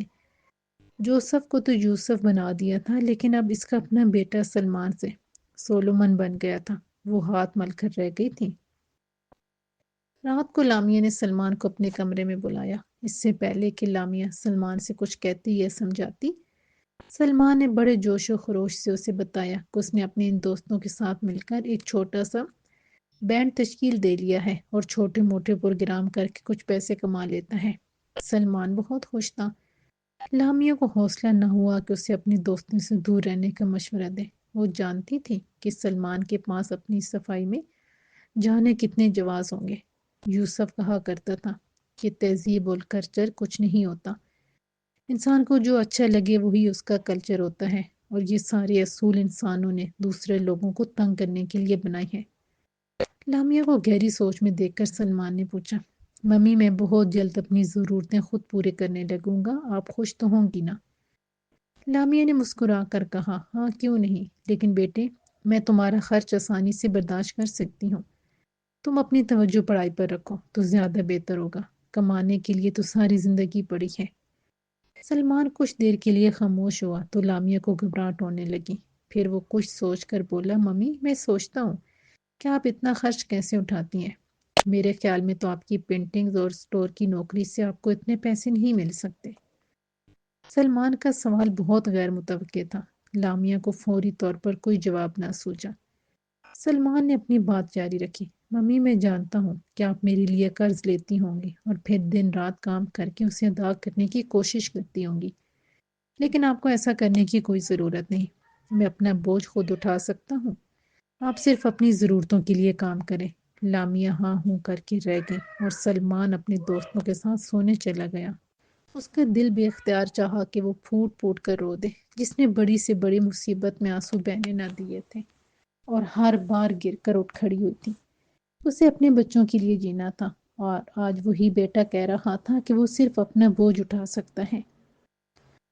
جوسف کو تو یوسف بنا دیا تھا، لیکن اب اس کا اپنا بیٹا سلمان سے سولومن بن گیا تھا۔ وہ ہاتھ مل کر رہ گئی تھی۔ رات کو لامیا نے سلمان کو اپنے کمرے میں بلایا۔ اس سے پہلے کہ لامیا سلمان سے کچھ کہتی یا سمجھاتی، سلمان نے بڑے جوش و خروش سے اسے بتایا کہ اس نے اپنے ان دوستوں کے ساتھ مل کر ایک چھوٹا سا بینڈ تشکیل دے لیا ہے اور چھوٹے موٹے پروگرام کر کے کچھ پیسے کما لیتا ہے۔ سلمان بہت خوش تھا۔ لامیا کو حوصلہ نہ ہوا کہ اسے اپنے دوستوں سے دور رہنے کا مشورہ دے۔ وہ جانتی تھی کہ سلمان کے پاس اپنی صفائی میں جانے کتنے جواز ہوں گے۔ یوسف کہا کرتا تھا کہ تہذیب اور کلچر کچھ نہیں ہوتا، انسان کو جو اچھا لگے وہی اس کا کلچر ہوتا ہے، اور یہ سارے اصول انسانوں نے دوسرے لوگوں کو تنگ کرنے کے لیے بنائے ہیں۔ لامیا کو گہری سوچ میں دیکھ کر سلمان نے پوچھا، ممی میں بہت جلد اپنی ضرورتیں خود پورے کرنے لگوں گا، آپ خوش تو ہوں گی نا؟ لامیا نے مسکرا کر کہا، ہاں کیوں نہیں، لیکن بیٹے میں تمہارا خرچ آسانی سے برداشت کر سکتی ہوں۔ تم اپنی توجہ پڑھائی پر رکھو تو زیادہ بہتر ہوگا، کمانے کے لیے تو ساری زندگی پڑی ہے۔ سلمان کچھ دیر کے لیے خاموش ہوا تو لامیا کو گھبراہٹ ہونے لگی۔ پھر وہ کچھ سوچ کر بولا، ممی میں سوچتا ہوں کہ آپ اتنا خرچ کیسے اٹھاتی ہیں؟ میرے خیال میں تو آپ کی پینٹنگز اور اسٹور کی نوکری سے آپ کو اتنے پیسے نہیں مل سکتے۔ سلمان کا سوال بہت غیر متوقع تھا۔ لامیا کو فوری طور پر کوئی جواب نہ سوچا۔ سلمان نے اپنی بات جاری رکھی، ممی میں جانتا ہوں کہ آپ میرے لیے قرض لیتی ہوں گی اور پھر دن رات کام کر کے اسے ادا کرنے کی کوشش کرتی ہوں گی، لیکن آپ کو ایسا کرنے کی کوئی ضرورت نہیں۔ میں اپنا بوجھ خود اٹھا سکتا ہوں، آپ صرف اپنی ضرورتوں کے لیے کام کریں۔ لامیا ہاں ہوں کر کے رہ گئی اور سلمان اپنے دوستوں کے ساتھ سونے چلا گیا۔ اس کا دل بے اختیار چاہا کہ وہ پھوٹ پھوٹ کر رو دے، جس نے بڑی سے بڑی مصیبت میں آنسو بہنے نہ دیے تھے اور ہر بار گر کر اٹھ کھڑی ہوئی تھی۔ اسے اپنے بچوں کے لیے جینا تھا، اور آج وہی بیٹا کہہ رہا تھا کہ وہ صرف اپنا بوجھ اٹھا سکتا ہے۔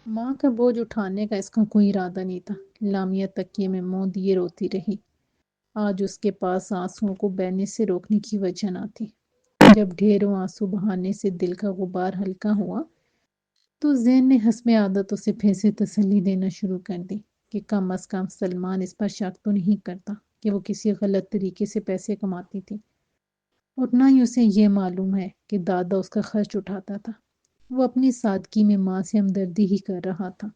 ماں کا بوجھ اٹھانے کا اس کا کوئی ارادہ نہیں تھا۔ لامیہ تکیے میں منہ دیے روتی رہی۔ آج اس کے پاس آنسوؤں کو بہنے سے روکنے کی وجہ نہ تھی۔ جب ڈھیروں آنسو بہانے سے دل کا غبار ہلکا ہوا تو ذہن نے حسب عادت اسے پھر سے تسلی دینا شروع کر دی کہ کم از کم سلمان اس پر شک تو نہیں کرتا کہ وہ کسی غلط طریقے سے پیسے کماتی تھی، اور نہ ہی اسے یہ معلوم ہے کہ دادا اس کا خرچ اٹھاتا تھا۔ وہ اپنی سادگی میں ماں سے ہمدردی ہی کر رہا تھا۔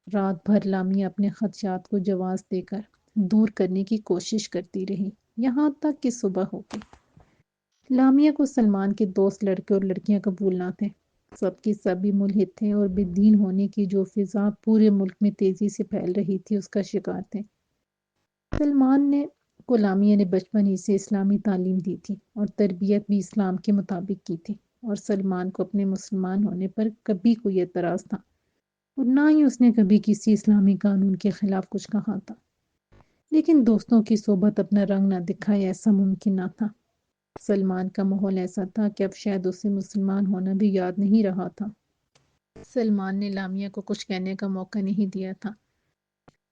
رات بھر لامیہ اپنے خدشات کو جواز دے کر دور کرنے کی کوشش کرتی رہی، یہاں تک کہ صبح ہو گئی۔ لامیہ کو سلمان کے دوست لڑکے اور لڑکیاں قبول نہ تھے۔ سب کی سبھی ملحد تھے اور بے دین ہونے کی جو فضا پورے ملک میں تیزی سے پھیل رہی تھی اس کا شکار تھے۔ سلمان کو لامیہ نے بچپن ہی سے اسلامی تعلیم دی تھی اور تربیت بھی اسلام کے مطابق کی تھی، اور سلمان کو اپنے مسلمان ہونے پر کبھی کوئی اعتراض تھا، اور نہ ہی اس نے کبھی کسی اسلامی قانون کے خلاف کچھ کہا تھا۔ لیکن دوستوں کی صحبت اپنا رنگ نہ دکھائے ایسا ممکن نہ تھا۔ سلمان کا ماحول ایسا تھا کہ اب شاید اسے مسلمان ہونا بھی یاد نہیں رہا تھا۔ سلمان نے لامیہ کو کچھ کہنے کا موقع نہیں دیا تھا۔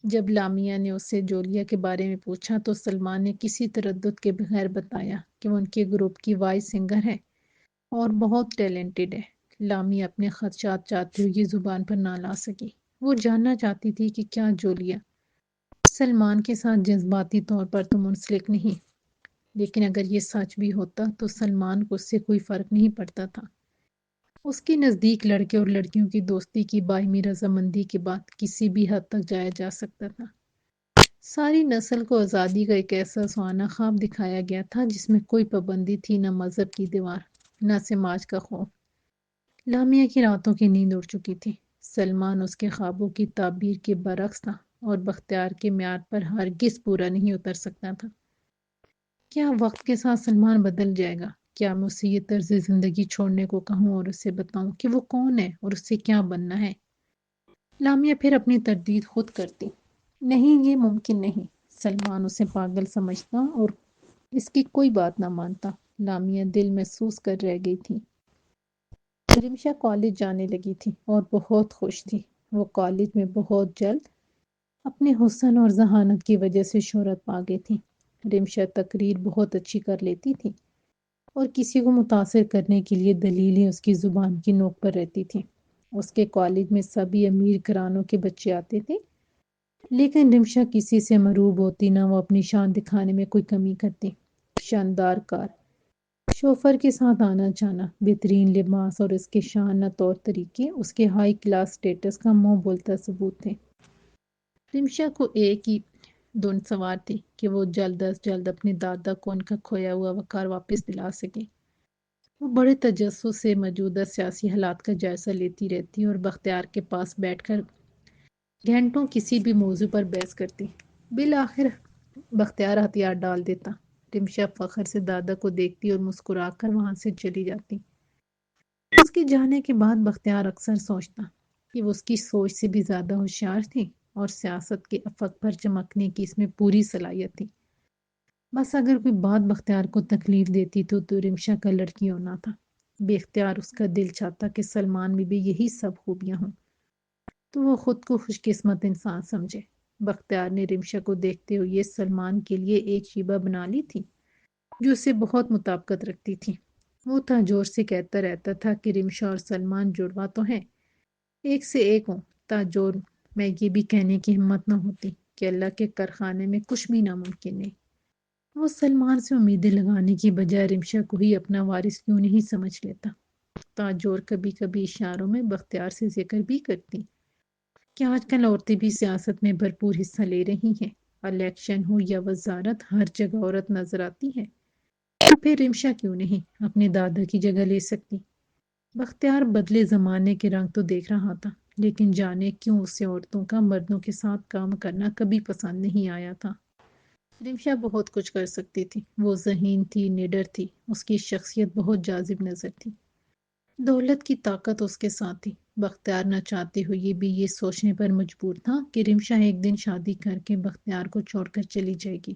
جب لامیہ نے اس سے جولیا کے بارے میں پوچھا تو سلمان نے کسی تردد کے بغیر بتایا کہ وہ ان کے گروپ کی وائس سنگر ہے اور بہت ٹیلنٹڈ ہے۔ لامیہ اپنے خدشات چاہتے ہوئے زبان پر نہ لا سکی۔ وہ جاننا چاہتی تھی کہ کیا جولیا سلمان کے ساتھ جذباتی طور پر تو منسلک نہیں، لیکن اگر یہ سچ بھی ہوتا تو سلمان کو اس سے کوئی فرق نہیں پڑتا تھا۔ اس کے نزدیک لڑکے اور لڑکیوں کی دوستی کی باہمی رضامندی کے بعد کسی بھی حد تک جایا جا سکتا تھا۔ ساری نسل کو آزادی کا ایک ایسا سہانا خواب دکھایا گیا تھا جس میں کوئی پابندی تھی، نہ مذہب کی دیوار، نہ سماج کا خوف۔ لامیہ کی راتوں کی نیند اڑ چکی تھی۔ سلمان اس کے خوابوں کی تعبیر کے برعکس تھا اور بختیار کے معیار پر ہرگز پورا نہیں اتر سکتا تھا۔ کیا وقت کے ساتھ سلمان بدل جائے گا؟ کیا میں اسے یہ طرز زندگی چھوڑنے کو کہوں اور اسے بتاؤں کہ وہ کون ہے اور اس سے کیا بننا ہے؟ لامیہ پھر اپنی تردید خود کرتی۔ نہیں، یہ ممکن نہیں۔ سلمان اسے پاگل سمجھتا اور اس کی کوئی بات نہ مانتا۔ لامیہ دل محسوس کر رہ گئی تھی۔ رمشا کالج جانے لگی تھی اور بہت خوش تھی۔ وہ کالج میں بہت جلد اپنے حسن اور ذہانت کی وجہ سے شہرت پا گئی تھی۔ رمشا تقریر بہت اچھی کر لیتی تھی اور کسی کو متاثر کرنے کے لیے دلیلیں اس کی زبان کی نوک پر رہتی تھی۔ اس کے کالج میں سبھی امیر گھرانوں کے بچے آتے تھے، لیکن رمشا کسی سے مروب ہوتی، نہ وہ اپنی شان دکھانے میں کوئی کمی کرتی۔ شاندار کار، شوفر کے ساتھ آنا جانا، بہترین لباس اور اس کے شان طور طریقے اس کے ہائی کلاس سٹیٹس کا منہ بولتا ثبوت تھے۔ رمشا کو ایک ہی دھن سوار تھی کہ وہ جلد از جلد اپنے دادا کو ان کا کھویا ہوا وقار واپس دلا سکے۔ وہ بڑے تجسس سے موجودہ سیاسی حالات کا جائزہ لیتی رہتی اور بختیار کے پاس بیٹھ کر گھنٹوں کسی بھی موضوع پر بحث کرتی۔ بالآخر بختیار ہتھیار ڈال دیتا۔ رمشا فخر سے دادا کو دیکھتی اور مسکرا کر وہاں سے چلی جاتی۔ اس کے جانے کے بعد بختیار اکثر سوچتا کہ وہ اس کی سوچ سے بھی زیادہ ہوشیار تھی اور سیاست کے افق پر چمکنے کی اس میں پوری صلاحیت تھی۔ بس اگر کوئی بات بختیار کو تکلیف دیتی تو رمشا کا لڑکی ہونا تھا۔ بے اختیار اس کا دل چاہتا کہ سلمان میں بھی یہی سب خوبیاں ہوں تو وہ خود کو خوش قسمت انسان سمجھے۔ بختیار نے رمشا کو دیکھتے ہوئے سلمان کے لیے ایک شیبہ بنا لی تھی جو اسے بہت مطابقت رکھتی تھی۔ وہ تاجور سے کہتا رہتا تھا کہ رمشا اور سلمان جڑواں تو ہیں، ایک سے ایک ہوں۔ تاجور میں یہ بھی کہنے کی ہمت نہ ہوتی کہ اللہ کے کارخانے میں کچھ بھی ناممکن نہیں۔ وہ سلمان سے امیدیں لگانے کی بجائے رمشا کو ہی اپنا وارث کیوں نہیں سمجھ لیتا؟ تاجور کبھی کبھی اشاروں میں بختیار سے ذکر بھی کرتی کہ آج کل عورتیں بھی سیاست میں بھرپور حصہ لے رہی ہیں، الیکشن ہو یا وزارت، ہر جگہ عورت نظر آتی ہے، تو پھر رمشا کیوں نہیں اپنے دادا کی جگہ لے سکتی؟ بختیار بدلے زمانے کے رنگ تو دیکھ رہا تھا، لیکن جانے کیوں اسے عورتوں کا مردوں کے ساتھ کام کرنا کبھی پسند نہیں آیا تھا۔ رمشا بہت کچھ کر سکتی تھی، وہ ذہین تھی، نڈر تھی، اس کی شخصیت بہت جاذب نظر تھی، دولت کی طاقت اس کے ساتھ تھی۔ بختیار نہ چاہتے ہوئے بھی یہ سوچنے پر مجبور تھا کہ رمشا ایک دن شادی کر کے بختیار کو چھوڑ کر چلی جائے گی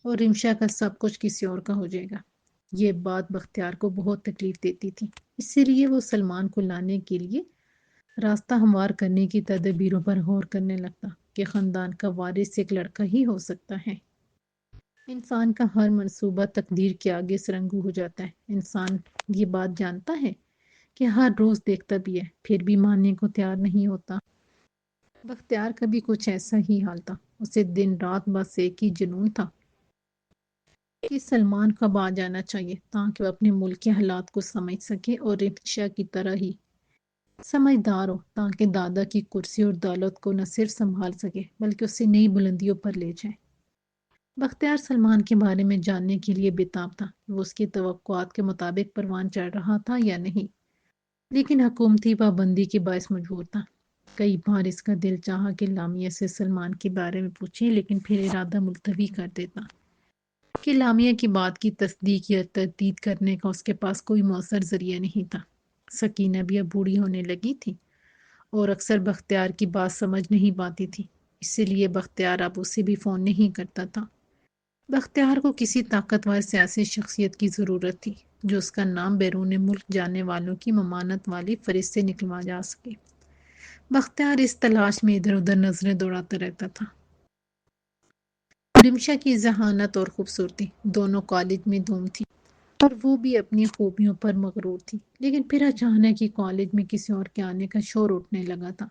اور رمشا کا سب کچھ کسی اور کا ہو جائے گا۔ یہ بات بختیار کو بہت تکلیف دیتی تھی، اسی لیے وہ سلمان کو لانے کے لیے راستہ ہموار کرنے کی تدبیروں پر غور کرنے لگتا کہ خاندان کا وارث ایک لڑکا ہی ہو سکتا ہے۔ انسان کا ہر منصوبہ تقدیر کے آگے سرنگو ہو جاتا ہے۔ انسان یہ بات جانتا ہے کہ ہر روز دیکھتا بھی ہے، پھر بھی ماننے کو تیار نہیں ہوتا۔ بختیار کا بھی کچھ ایسا ہی حال تھا۔ اسے دن رات بس ایک ہی جنون تھا کہ سلمان کب آ جانا چاہیے تاکہ وہ اپنے ملک کے حالات کو سمجھ سکے اور رمشا کی طرح ہی سمجھدار ہو، تاکہ دادا کی کرسی اور دولت کو نہ صرف سنبھال سکے بلکہ اسے نئی بلندیوں پر لے جائے۔ بختیار سلمان کے بارے میں جاننے کے لیے بےتاب تھا کہ وہ اس کی توقعات کے مطابق پروان چڑھ رہا تھا یا نہیں، لیکن حکومتی پابندی کے باعث مجبور تھا۔ کئی بار اس کا دل چاہا کہ لامیہ سے سلمان کے بارے میں پوچھے، لیکن پھر ارادہ ملتوی کر دیتا کہ لامیہ کی بات کی تصدیق یا تردید کرنے کا اس کے پاس کوئی مؤثر ذریعہ نہیں تھا۔ سکینہ بھی اب بوڑھی ہونے لگی تھی اور اکثر بختیار کی بات سمجھ نہیں پاتی تھی، اسی لیے بختیار اب اسے بھی فون نہیں کرتا تھا۔ بختیار کو کسی طاقتور سیاسی شخصیت کی ضرورت تھی جو اس کا نام بیرون ملک جانے والوں کی ممانعت والی فہرست سے نکلوا جا سکے۔ بختیار اس تلاش میں ادھر ادھر نظریں دوڑاتا رہتا تھا۔ رمشا کی ذہانت اور خوبصورتی دونوں کالج میں دھوم تھی اور وہ بھی اپنی خوبیوں پر مغرور تھی، لیکن پھر اچانک ہی کالج میں کسی اور کے آنے کا شور اٹھنے لگا تھا۔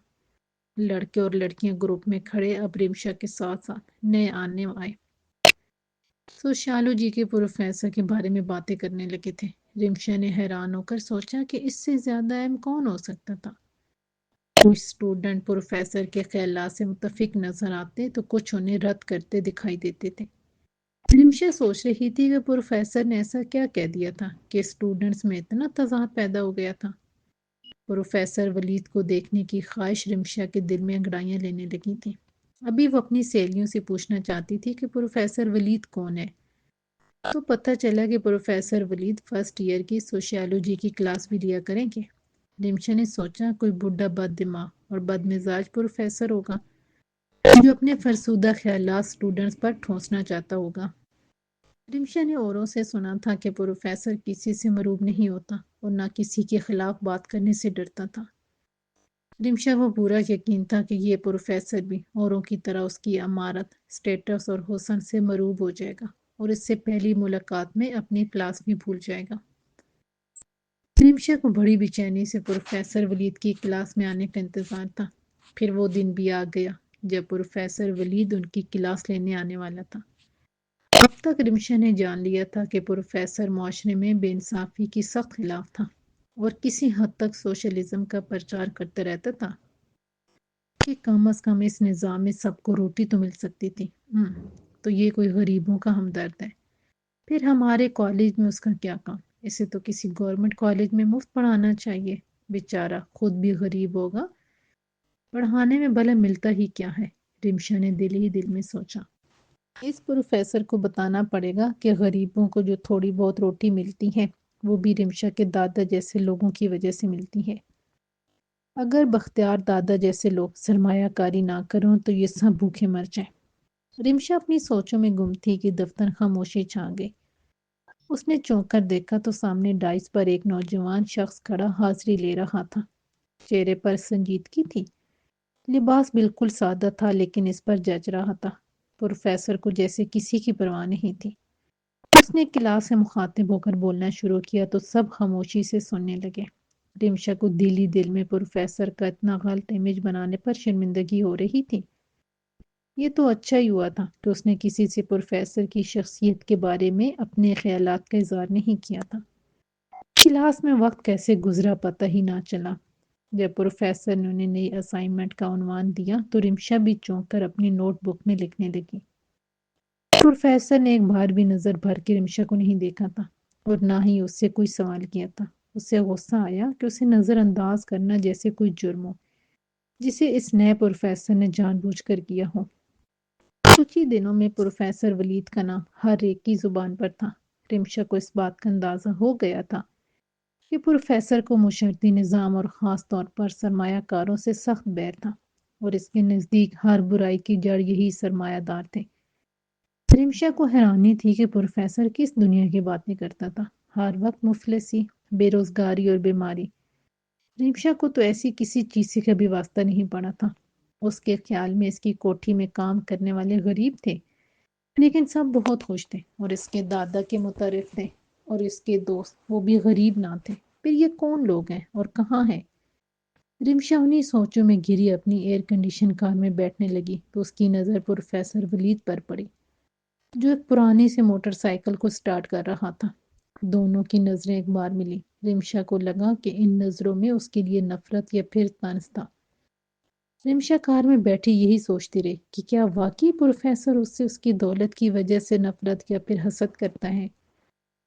لڑکے اور لڑکیاں گروپ میں کھڑے اب رمشا کے ساتھ ساتھ نئے آنے آئے سوشیالوجی کے پروفیسر کے بارے میں باتیں کرنے لگے تھے۔ رمشا نے حیران ہو کر سوچا کہ اس سے زیادہ اہم کون ہو سکتا تھا۔ کچھ اسٹوڈنٹ پروفیسر کے خیالات سے متفق نظر آتے تو کچھ انہیں رد کرتے دکھائی دیتے تھے۔ رمشا سوچ رہی تھی کہ پروفیسر نے ایسا کیا کہہ دیا تھا کہ اسٹوڈنٹس میں اتنا تضاد پیدا ہو گیا تھا۔ پروفیسر ولید کو دیکھنے کی خواہش رمشا کے دل میں انگڑائیاں لینے لگی تھی۔ ابھی وہ اپنی سہیلیوں سے پوچھنا چاہتی تھی کہ پروفیسر ولید کون ہے، تو پتہ چلا کہ پروفیسر ولید فرسٹ ایئر کی سوشیالوجی کی کلاس بھی لیا کریں گے۔ رمشا نے سوچا کوئی بڈھا بد دماغ اور بد مزاج پروفیسر ہوگا جو اپنے فرسودہ خیالات اسٹوڈنٹس پر ٹھونسنا چاہتا ہوگا۔ رمشا نے اوروں سے سنا تھا کہ پروفیسر کسی سے مرعوب نہیں ہوتا اور نہ کسی کے خلاف بات کرنے سے ڈرتا تھا۔ رمشا کو پورا یقین تھا کہ یہ پروفیسر بھی اوروں کی طرح اس کی امارت، سٹیٹس اور حسن سے مرعوب ہو جائے گا اور اس سے پہلی ملاقات میں اپنی کلاس بھی بھول جائے گا۔ رمشا کو بڑی بے چینی سے پروفیسر ولید کی کلاس میں آنے کا انتظار تھا۔ پھر وہ دن بھی آ گیا جب پروفیسر ولید ان کی کلاس لینے آنے والا تھا۔ اب تک رمشا نے جان لیا تھا کہ پروفیسر معاشرے میں بے انصافی کی سخت خلاف تھا اور کسی حد تک سوشلزم کا پرچار کرتا رہتا تھا کہ کم از کم اس نظام میں سب کو روٹی تو مل سکتی تھی۔ تو یہ کوئی غریبوں کا ہمدرد ہے۔ پھر ہمارے کالج میں اس کا کیا کام؟ اسے تو کسی گورنمنٹ کالج میں مفت پڑھانا چاہیے۔ بیچارہ خود بھی غریب ہوگا، پڑھانے میں بھلا ملتا ہی کیا ہے؟ رمشا نے دل ہی دل میں سوچا۔ اس پروفیسر کو بتانا پڑے گا کہ غریبوں کو جو تھوڑی بہت روٹی ملتی ہے وہ بھی رمشا کے دادا جیسے لوگوں کی وجہ سے ملتی ہے۔ اگر بختیار دادا جیسے لوگ سرمایہ کاری نہ کروں تو یہ سب بھوکے مر جائیں۔ رمشا اپنی سوچوں میں گم تھی کہ دفتر خاموشی چھا گئی۔ اس نے چونک کر دیکھا تو سامنے ڈائس پر ایک نوجوان شخص کھڑا حاضری لے رہا تھا۔ چہرے پر سنجیدگی تھی، لباس بالکل سادہ تھا لیکن اس پر جچ رہا تھا۔ پروفیسر کو جیسے کسی کی پرواہ نہیں تھی۔ اس نے کلاس سے مخاطب ہو کر بولنا شروع کیا تو سب خاموشی سے سننے لگے۔ رمشا کو دل ہی دل میں پروفیسر کا اتنا غلط امیج بنانے پر شرمندگی ہو رہی تھی۔ یہ تو اچھا ہی ہوا تھا کہ اس نے کسی سے پروفیسر کی شخصیت کے بارے میں اپنے خیالات کا اظہار نہیں کیا تھا۔ کلاس میں وقت کیسے گزرا پتہ ہی نہ چلا۔ جب پروفیسر نے انہیں نئی اسائنمنٹ کا عنوان دیا تو رمشا بھی چونک کر اپنی نوٹ بک میں لکھنے لگی۔ پروفیسر نے ایک بار بھی نظر بھر کے رمشا کو نہیں دیکھا تھا اور نہ ہی اس سے کوئی سوال کیا تھا۔ اسے غصہ آیا کہ اسے نظر انداز کرنا جیسے کوئی جرم ہو جسے اس نئے پروفیسر نے جان بوجھ کر کیا ہو۔ کچھ ہی دنوں میں پروفیسر ولید کا نام ہر ایک کی زبان پر تھا۔ رمشا کو اس بات کا اندازہ ہو گیا تھا کہ پروفیسر کو معاشرتی نظام اور خاص طور پر سرمایہ کاروں سے سخت بیر تھا اور اس کے نزدیک ہر برائی کی جڑ یہی سرمایہ دار تھے۔ رمشا کو حیرانی تھی کہ پروفیسر کس دنیا کی باتیں کرتا تھا، ہر وقت مفلسی، بے روزگاری اور بیماری۔ رمشا کو تو ایسی کسی چیز سے کبھی واسطہ نہیں پڑا تھا۔ اس کے خیال میں اس کی کوٹھی میں کام کرنے والے غریب تھے، لیکن سب بہت خوش تھے اور اس کے دادا کے متعارف تھے اور اس کے دوست وہ بھی غریب نہ تھے۔ پھر یہ کون لوگ ہیں اور کہاں ہیں؟ رمشا انہی سوچوں میں گھری اپنی ایئر کنڈیشن کار میں بیٹھنے لگی تو اس کی نظر پروفیسر ولید پر پڑی، جو ایک پرانی سے موٹر سائیکل کو سٹارٹ کر رہا تھا۔ دونوں کی نظریں ایک بار ملی۔ رمشا کو لگا کہ ان نظروں میں اس کے لیے نفرت یا پھر طنز تھا۔ رمشا کار میں بیٹھی یہی سوچتی رہی کہ کیا واقعی پروفیسر اس سے اس کی دولت کی وجہ سے نفرت یا پھر حسد کرتا ہے،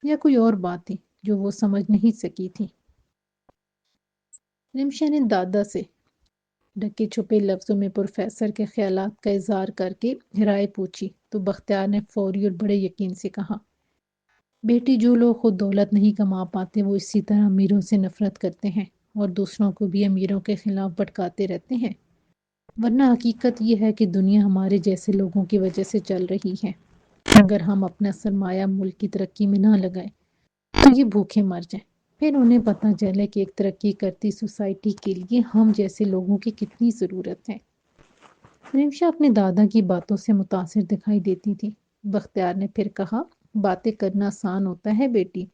یا کوئی اور بات تھی جو وہ سمجھ نہیں سکی تھی۔ رمشا نے دادا سے ڈھکے چھپے لفظوں میں پروفیسر کے خیالات کا اظہار کر کے رائے پوچھی تو بختیار نے فوری اور بڑے یقین سے کہا، بیٹی، جو لوگ خود دولت نہیں کما پاتے وہ اسی طرح امیروں سے نفرت کرتے ہیں اور دوسروں کو بھی امیروں کے خلاف بھٹکاتے رہتے ہیں، ورنہ حقیقت یہ ہے کہ دنیا ہمارے جیسے لوگوں کی وجہ سے چل رہی ہے۔ اگر ہم اپنا سرمایہ ملک کی ترقی میں نہ لگائیں تو یہ بھوکے مر جائیں، پھر انہیں پتہ چلے کہ ایک ترقی کرتی سوسائٹی کے لیے ہم جیسے لوگوں کی کتنی ضرورت ہے۔ رمشا اپنے دادا کی باتوں سے متاثر دکھائی دیتی تھی۔ بختیار نے پھر کہا، باتیں کرنا آسان ہوتا ہے بیٹی،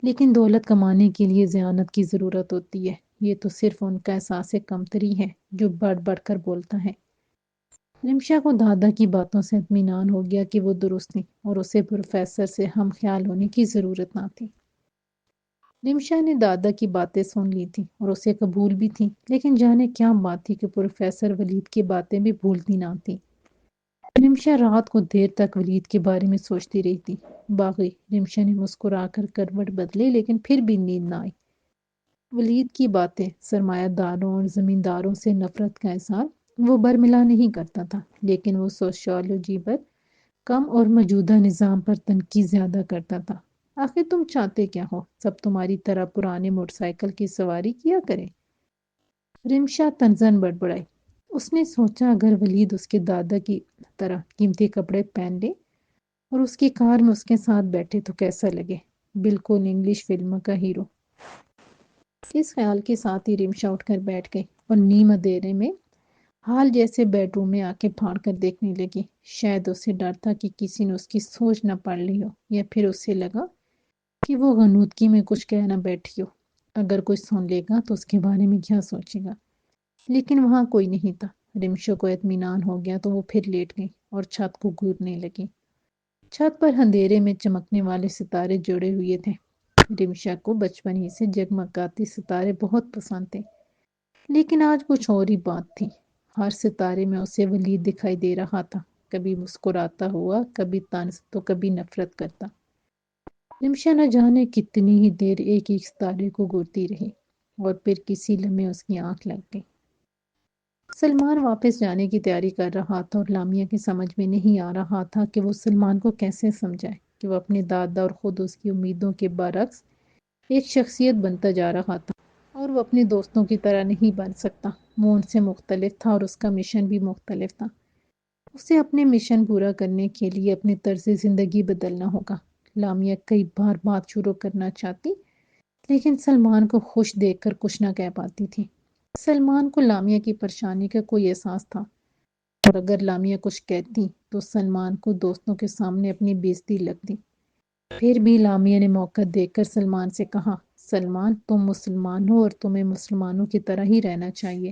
لیکن دولت کمانے کے لیے ذہانت کی ضرورت ہوتی ہے۔ یہ تو صرف ان کا احساس کمتری ہے جو بڑھ بڑھ کر بولتا ہے۔ رمشا کو دادا کی باتوں سے اطمینان ہو گیا کہ وہ درست تھی اور اسے پروفیسر سے ہم خیال ہونے کی ضرورت نہ تھی۔ رمشا نے دادا کی باتیں سن لی تھی اور اسے قبول بھی تھی، لیکن جانے کیا بات تھی کہ پروفیسر ولید کی باتیں بھی بھولتی نہ تھی۔ رمشا رات کو دیر تک ولید کے بارے میں سوچتی رہی تھی۔ باقی رمشا نے مسکرا کر کروٹ بدلے لیکن پھر بھی نیند نہ آئی۔ ولید کی باتیں، سرمایہ داروں اور زمینداروں سے نفرت کا اظہار وہ برملا نہیں کرتا تھا، لیکن وہ سوشیالوجی پر کم اور موجودہ نظام پر تنقید زیادہ کرتا تھا۔ آخر تم چاہتے کیا ہو؟ سب تمہاری طرح پرانے موٹر سائیکل کی سواری کیا کرے؟ رمشا تنزن بڑبڑائی۔ اس نے سوچا اگر ولید اس کے دادا کی طرح قیمتی کپڑے پہن لے اور اس کی کار میں اس کے ساتھ بیٹھے تو کیسا لگے، بالکل انگلش فلم کا ہیرو۔ اس خیال کے ساتھ ہی رمشا اٹھ کر بیٹھ گئی اور نیم اندھیرے میں حال جیسے بیڈ روم میں آنکھیں پھاڑ کر دیکھنے لگی۔ شاید اسے ڈر تھا کہ کسی نے اس کی سوچ نہ پڑھ لی ہو، یا پھر اسے لگا کہ وہ غنودگی میں کچھ کہہ نہ بیٹھی ہو۔ اگر کوئی سن لے گا تو اس کے بارے میں کیا سوچے گا، لیکن وہاں کوئی نہیں تھا۔ رمشا کو اطمینان ہو گیا تو وہ پھر لیٹ گئی اور چھت کو گھورنے لگی۔ چھت پر اندھیرے میں چمکنے والے ستارے جڑے ہوئے تھے۔ رمشا کو بچپن ہی سے جگمگاتے ستارے بہت پسند تھے، لیکن آج کچھ اور ہی بات تھی۔ ہر ستارے میں اسے ولید دکھائی دے رہا تھا، کبھی مسکراتا ہوا، کبھی طنز تو کبھی نفرت کرتا۔ رمشا نہ جانے کتنی ہی دیر ایک ایک ستارے کو گھورتی رہی اور پھر کسی لمحے اس کی آنکھ لگ گئی۔ سلمان واپس جانے کی تیاری کر رہا تھا اور لامیا کے سمجھ میں نہیں آ رہا تھا کہ وہ سلمان کو کیسے سمجھائے کہ وہ اپنے دادا اور خود اس کی امیدوں کے برعکس ایک شخصیت بنتا جا رہا تھا، اور وہ اپنے دوستوں کی طرح نہیں بن سکتا۔ وہ ان سے مختلف تھا اور اس کا مشن بھی مختلف تھا۔ اسے اپنے مشن پورا کرنے کے لیے اپنے طرز زندگی بدلنا ہوگا۔ لامیا کئی بار بات شروع کرنا چاہتی، لیکن سلمان کو خوش دیکھ کر کچھ نہ کہہ پاتی تھی۔ سلمان کو لامیا کی پریشانی کا کوئی احساس تھا، اور اگر لامیا کچھ کہتی تو سلمان کو دوستوں کے سامنے اپنی بے عزتی لگتی۔ پھر بھی لامیا نے موقع دیکھ کر سلمان سے کہا، سلمان، تم مسلمان ہو اور تمہیں مسلمانوں کی طرح ہی رہنا چاہیے۔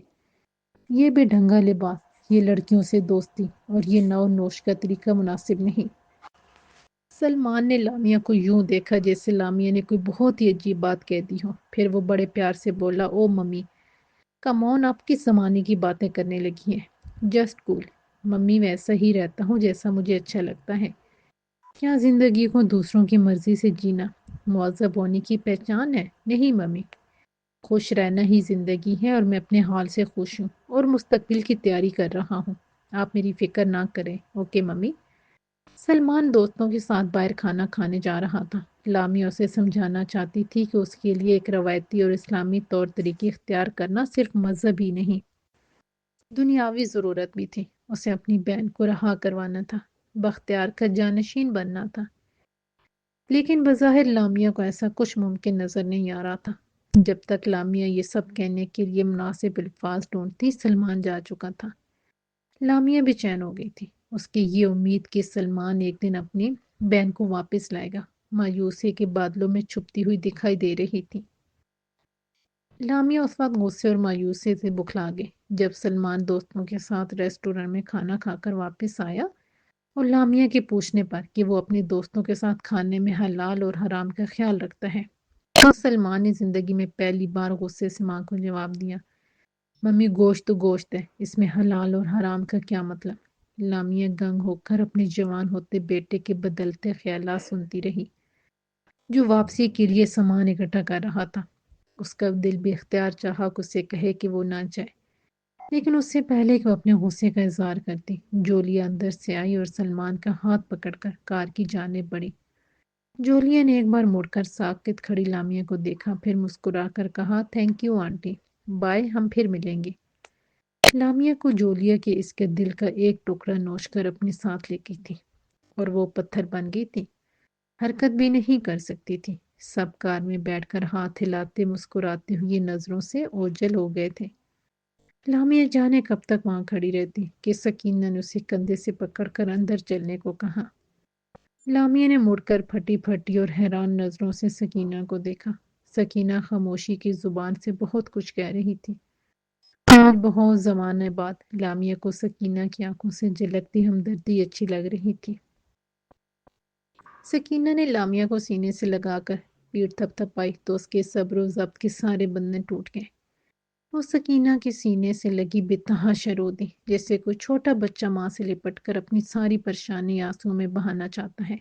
یہ بے ڈھنگا لباس، یہ لڑکیوں سے دوستی اور یہ نو نوش کا طریقہ مناسب نہیں۔ سلمان نے لامیا کو یوں دیکھا جیسے لامیا نے کوئی بہت ہی عجیب بات کہہ دی ہو۔ پھر وہ بڑے پیار سے بولا، او ممی، کم آن، آپ کس زمانے کی باتیں کرنے لگی ہیں؟ جسٹ کول ممی، ویسا ہی رہتا ہوں جیسا مجھے اچھا لگتا ہے۔ کیا زندگی کو دوسروں کی مرضی سے جینا مہذب ہونے کی پہچان ہے؟ نہیں ممی، خوش رہنا ہی زندگی ہے اور میں اپنے حال سے خوش ہوں اور مستقبل کی تیاری کر رہا ہوں۔ آپ میری فکر نہ کریں، اوکے ممی؟ سلمان دوستوں کے ساتھ باہر کھانا کھانے جا رہا تھا۔ لامیا اسے سمجھانا چاہتی تھی کہ اس کے لیے ایک روایتی اور اسلامی طور طریقے اختیار کرنا صرف مذہب ہی نہیں، دنیاوی ضرورت بھی تھی۔ اسے اپنی بہن کو رہا کروانا تھا، بختیار کا جانشین بننا تھا۔ لیکن بظاہر لامیا کو ایسا کچھ ممکن نظر نہیں آ رہا تھا۔ جب تک لامیا یہ سب کہنے کے لیے مناسب الفاظ ڈھونڈتی، سلمان جا چکا تھا۔ لامیا بے چین ہو گئی تھی۔ اس کی یہ امید کہ سلمان ایک دن اپنی بہن کو واپس لائے گا، مایوسی کے بادلوں میں چھپتی ہوئی دکھائی دے رہی تھی۔ لامیا اس وقت غصے اور مایوسی سے بکھلا گئی جب سلمان دوستوں کے ساتھ ریسٹورنٹ میں کھانا کھا کر واپس آیا، اور لامیا کے پوچھنے پر کہ وہ اپنے دوستوں کے ساتھ کھانے میں حلال اور حرام کا خیال رکھتا ہے، تو سلمان نے زندگی میں پہلی بار غصے سے ماں کو جواب دیا، ممی گوشت تو گوشت ہے، اس میں حلال اور حرام کا کیا مطلب؟ لامیا گنگ ہو کر اپنے جوان ہوتے بیٹے کے بدلتے خیالات سنتی رہی، جو واپسی کے لیے سامان اکٹھا کر رہا تھا۔ اس کا دل بھی اختیار چاہا کہ اسے کہے کہ وہ نہ جائے، لیکن اس سے پہلے کہ وہ اپنے غصے کا اظہار کرتی، جولیا اندر سے آئی اور سلمان کا ہاتھ پکڑ کر کار کی جانب بڑھی۔ جولیا نے ایک بار مڑ کر ساکت کھڑی لامیا کو دیکھا، پھر مسکرا کر کہا، تھینک یو آنٹی، بائے، ہم پھر ملیں گے۔ لامیا کو جولیا کے اس کے دل کا ایک ٹکڑا نوچ کر اپنے ساتھ لے گئی تھی، اور وہ پتھر بن گئی تھی، حرکت بھی نہیں کر سکتی تھی۔ سب کار میں بیٹھ کر ہاتھ ہلاتے مسکراتے ہوئے نظروں سے اوجھل ہو گئے تھے۔ لامیا جانے کب تک وہاں کھڑی رہتی کہ سکینہ نے اسے کندھے سے پکڑ کر اندر چلنے کو کہا۔ لامیا نے مڑ کر پھٹی پھٹی اور حیران نظروں سے سکینہ کو دیکھا۔ سکینہ خاموشی کی زبان سے بہت کچھ کہہ رہی تھی۔ آج بہت زمانے بعد لامیا کو سکینہ کی آنکھوں سے جھلکتی ہمدردی اچھی لگ رہی تھی۔ سکینہ نے لامیا کو سینے سے لگا کر پیٹھ تھپ تھپائی تو اس کے صبر و ضبط کے سارے بندھن ٹوٹ گئے۔ وہ سکینہ کے سینے سے لگی بے تحاشا رو دی، جیسے کوئی چھوٹا بچہ ماں سے لپٹ کر اپنی ساری پریشانی آنسوؤں میں بہانا چاہتا ہے۔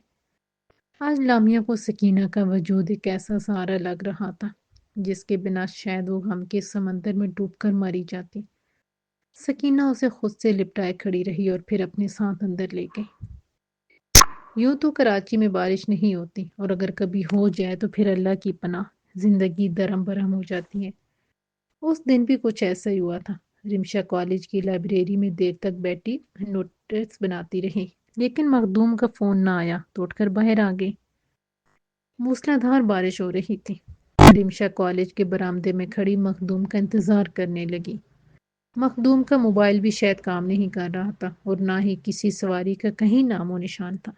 آج لامیا کو سکینہ کا وجود ایک ایسا سہارا لگ رہا تھا جس کے بنا شاید وہ غم کے سمندر میں ڈوب کر مری جاتی۔ سکینہ اسے خود سے لپٹائے کھڑی رہی اور پھر اپنے ساتھ اندر لے گئی۔ یوں تو کراچی میں بارش نہیں ہوتی، اور اگر کبھی ہو جائے تو پھر اللہ کی پناہ، زندگی درم برہم ہو جاتی ہے۔ اس دن بھی کچھ ایسا ہی ہوا تھا۔ رمشا کالج کی لائبریری میں دیر تک بیٹھی نوٹس بناتی رہی، لیکن مخدوم کا فون نہ آیا تو اٹھ کر باہر آ گئی۔ موسلادھار بارش ہو رہی تھی۔ رمشا کالج کے برآمدے میں کھڑی مخدوم کا انتظار کرنے لگی۔ مخدوم کا موبائل بھی شاید کام نہیں کر رہا تھا، اور نہ ہی کسی سواری کا کہیں نام و نشان تھا۔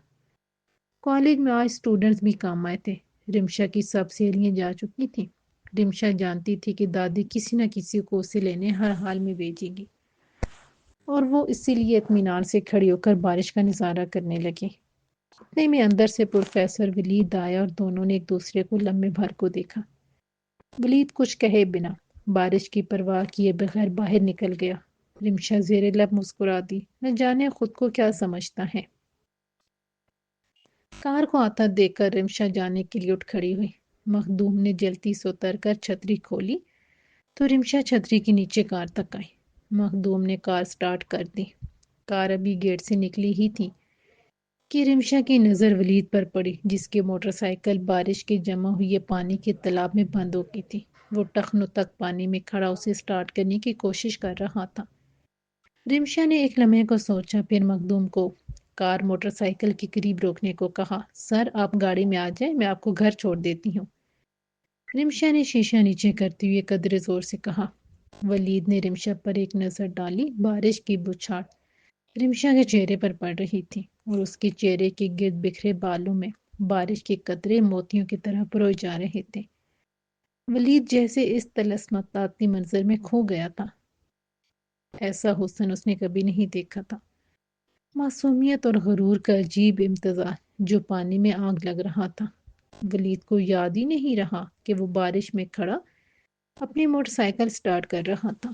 کالج میں آج اسٹوڈنٹس بھی کام آئے تھے۔ رمشا کی سب سہیلیاں جا چکی تھیں۔ رمشا جانتی تھی کہ دادی کسی نہ کسی کو اسے لینے ہر حال میں بھیجے گی، اور وہ اسی لیے اطمینان سے کھڑی ہو کر بارش کا نظارہ کرنے لگی۔ اتنے میں اندر سے پروفیسر ولید آیا اور دونوں نے ایک دوسرے کو لمحے بھر کو دیکھا۔ ولید کچھ کہے بنا بارش کی پرواہ کیے بغیر باہر نکل گیا۔ رمشا زیر لب مسکرا دی، نہ جانے خود کو کیا سمجھتا ہے۔ کار کو آتا دیکھ کر رمشا جانے کے لیے اٹھ کھڑی ہوئی۔ مخدوم نے جلدی سے اتر کر چھتری کھولی تو رمشا چھتری کے نیچے کار تک آئی۔ مخدوم نے کار سٹارٹ کر دی۔ کار ابھی گیٹ سے نکلی ہی تھی کہ رمشا کی نظر ولید پر پڑی، جس کی موٹر سائیکل بارش کے جمع ہوئے پانی کے تالاب میں بند ہو گئی تھی۔ وہ ٹخنوں تک پانی میں کھڑا اسے سٹارٹ کرنے کی کوشش کر رہا تھا۔ رمشا نے ایک لمحے کو سوچا، پھر مخدوم کو کار موٹر سائیکل کے قریب روکنے کو کہا، سر آپ گاڑی میں آ جائیں، میں آپ کو گھر چھوڑ دیتی ہوں۔ رمشا نے شیشہ نیچے کرتے ہوئے قدرے زور سے کہا۔ ولید نے رمشا پر ایک نظر ڈالی۔ بارش کی بچھاڑ رمشا کے چہرے پر پڑ رہی تھی، اور اس کے چہرے کے گرد بکھرے بالوں میں بارش کے قطرے موتیوں کی طرح پروئے جا رہے تھے۔ ولید جیسے اس طلسماتی منظر میں کھو گیا تھا۔ ایسا حسن اس نے کبھی نہیں دیکھا تھا۔ معصومیت اور غرور کا عجیب امتزاج جو پانی میں آگ لگ رہا تھا۔ ولید کو یاد ہی نہیں رہا کہ وہ بارش میں کھڑا اپنی موٹر سائیکل سٹارٹ کر رہا تھا۔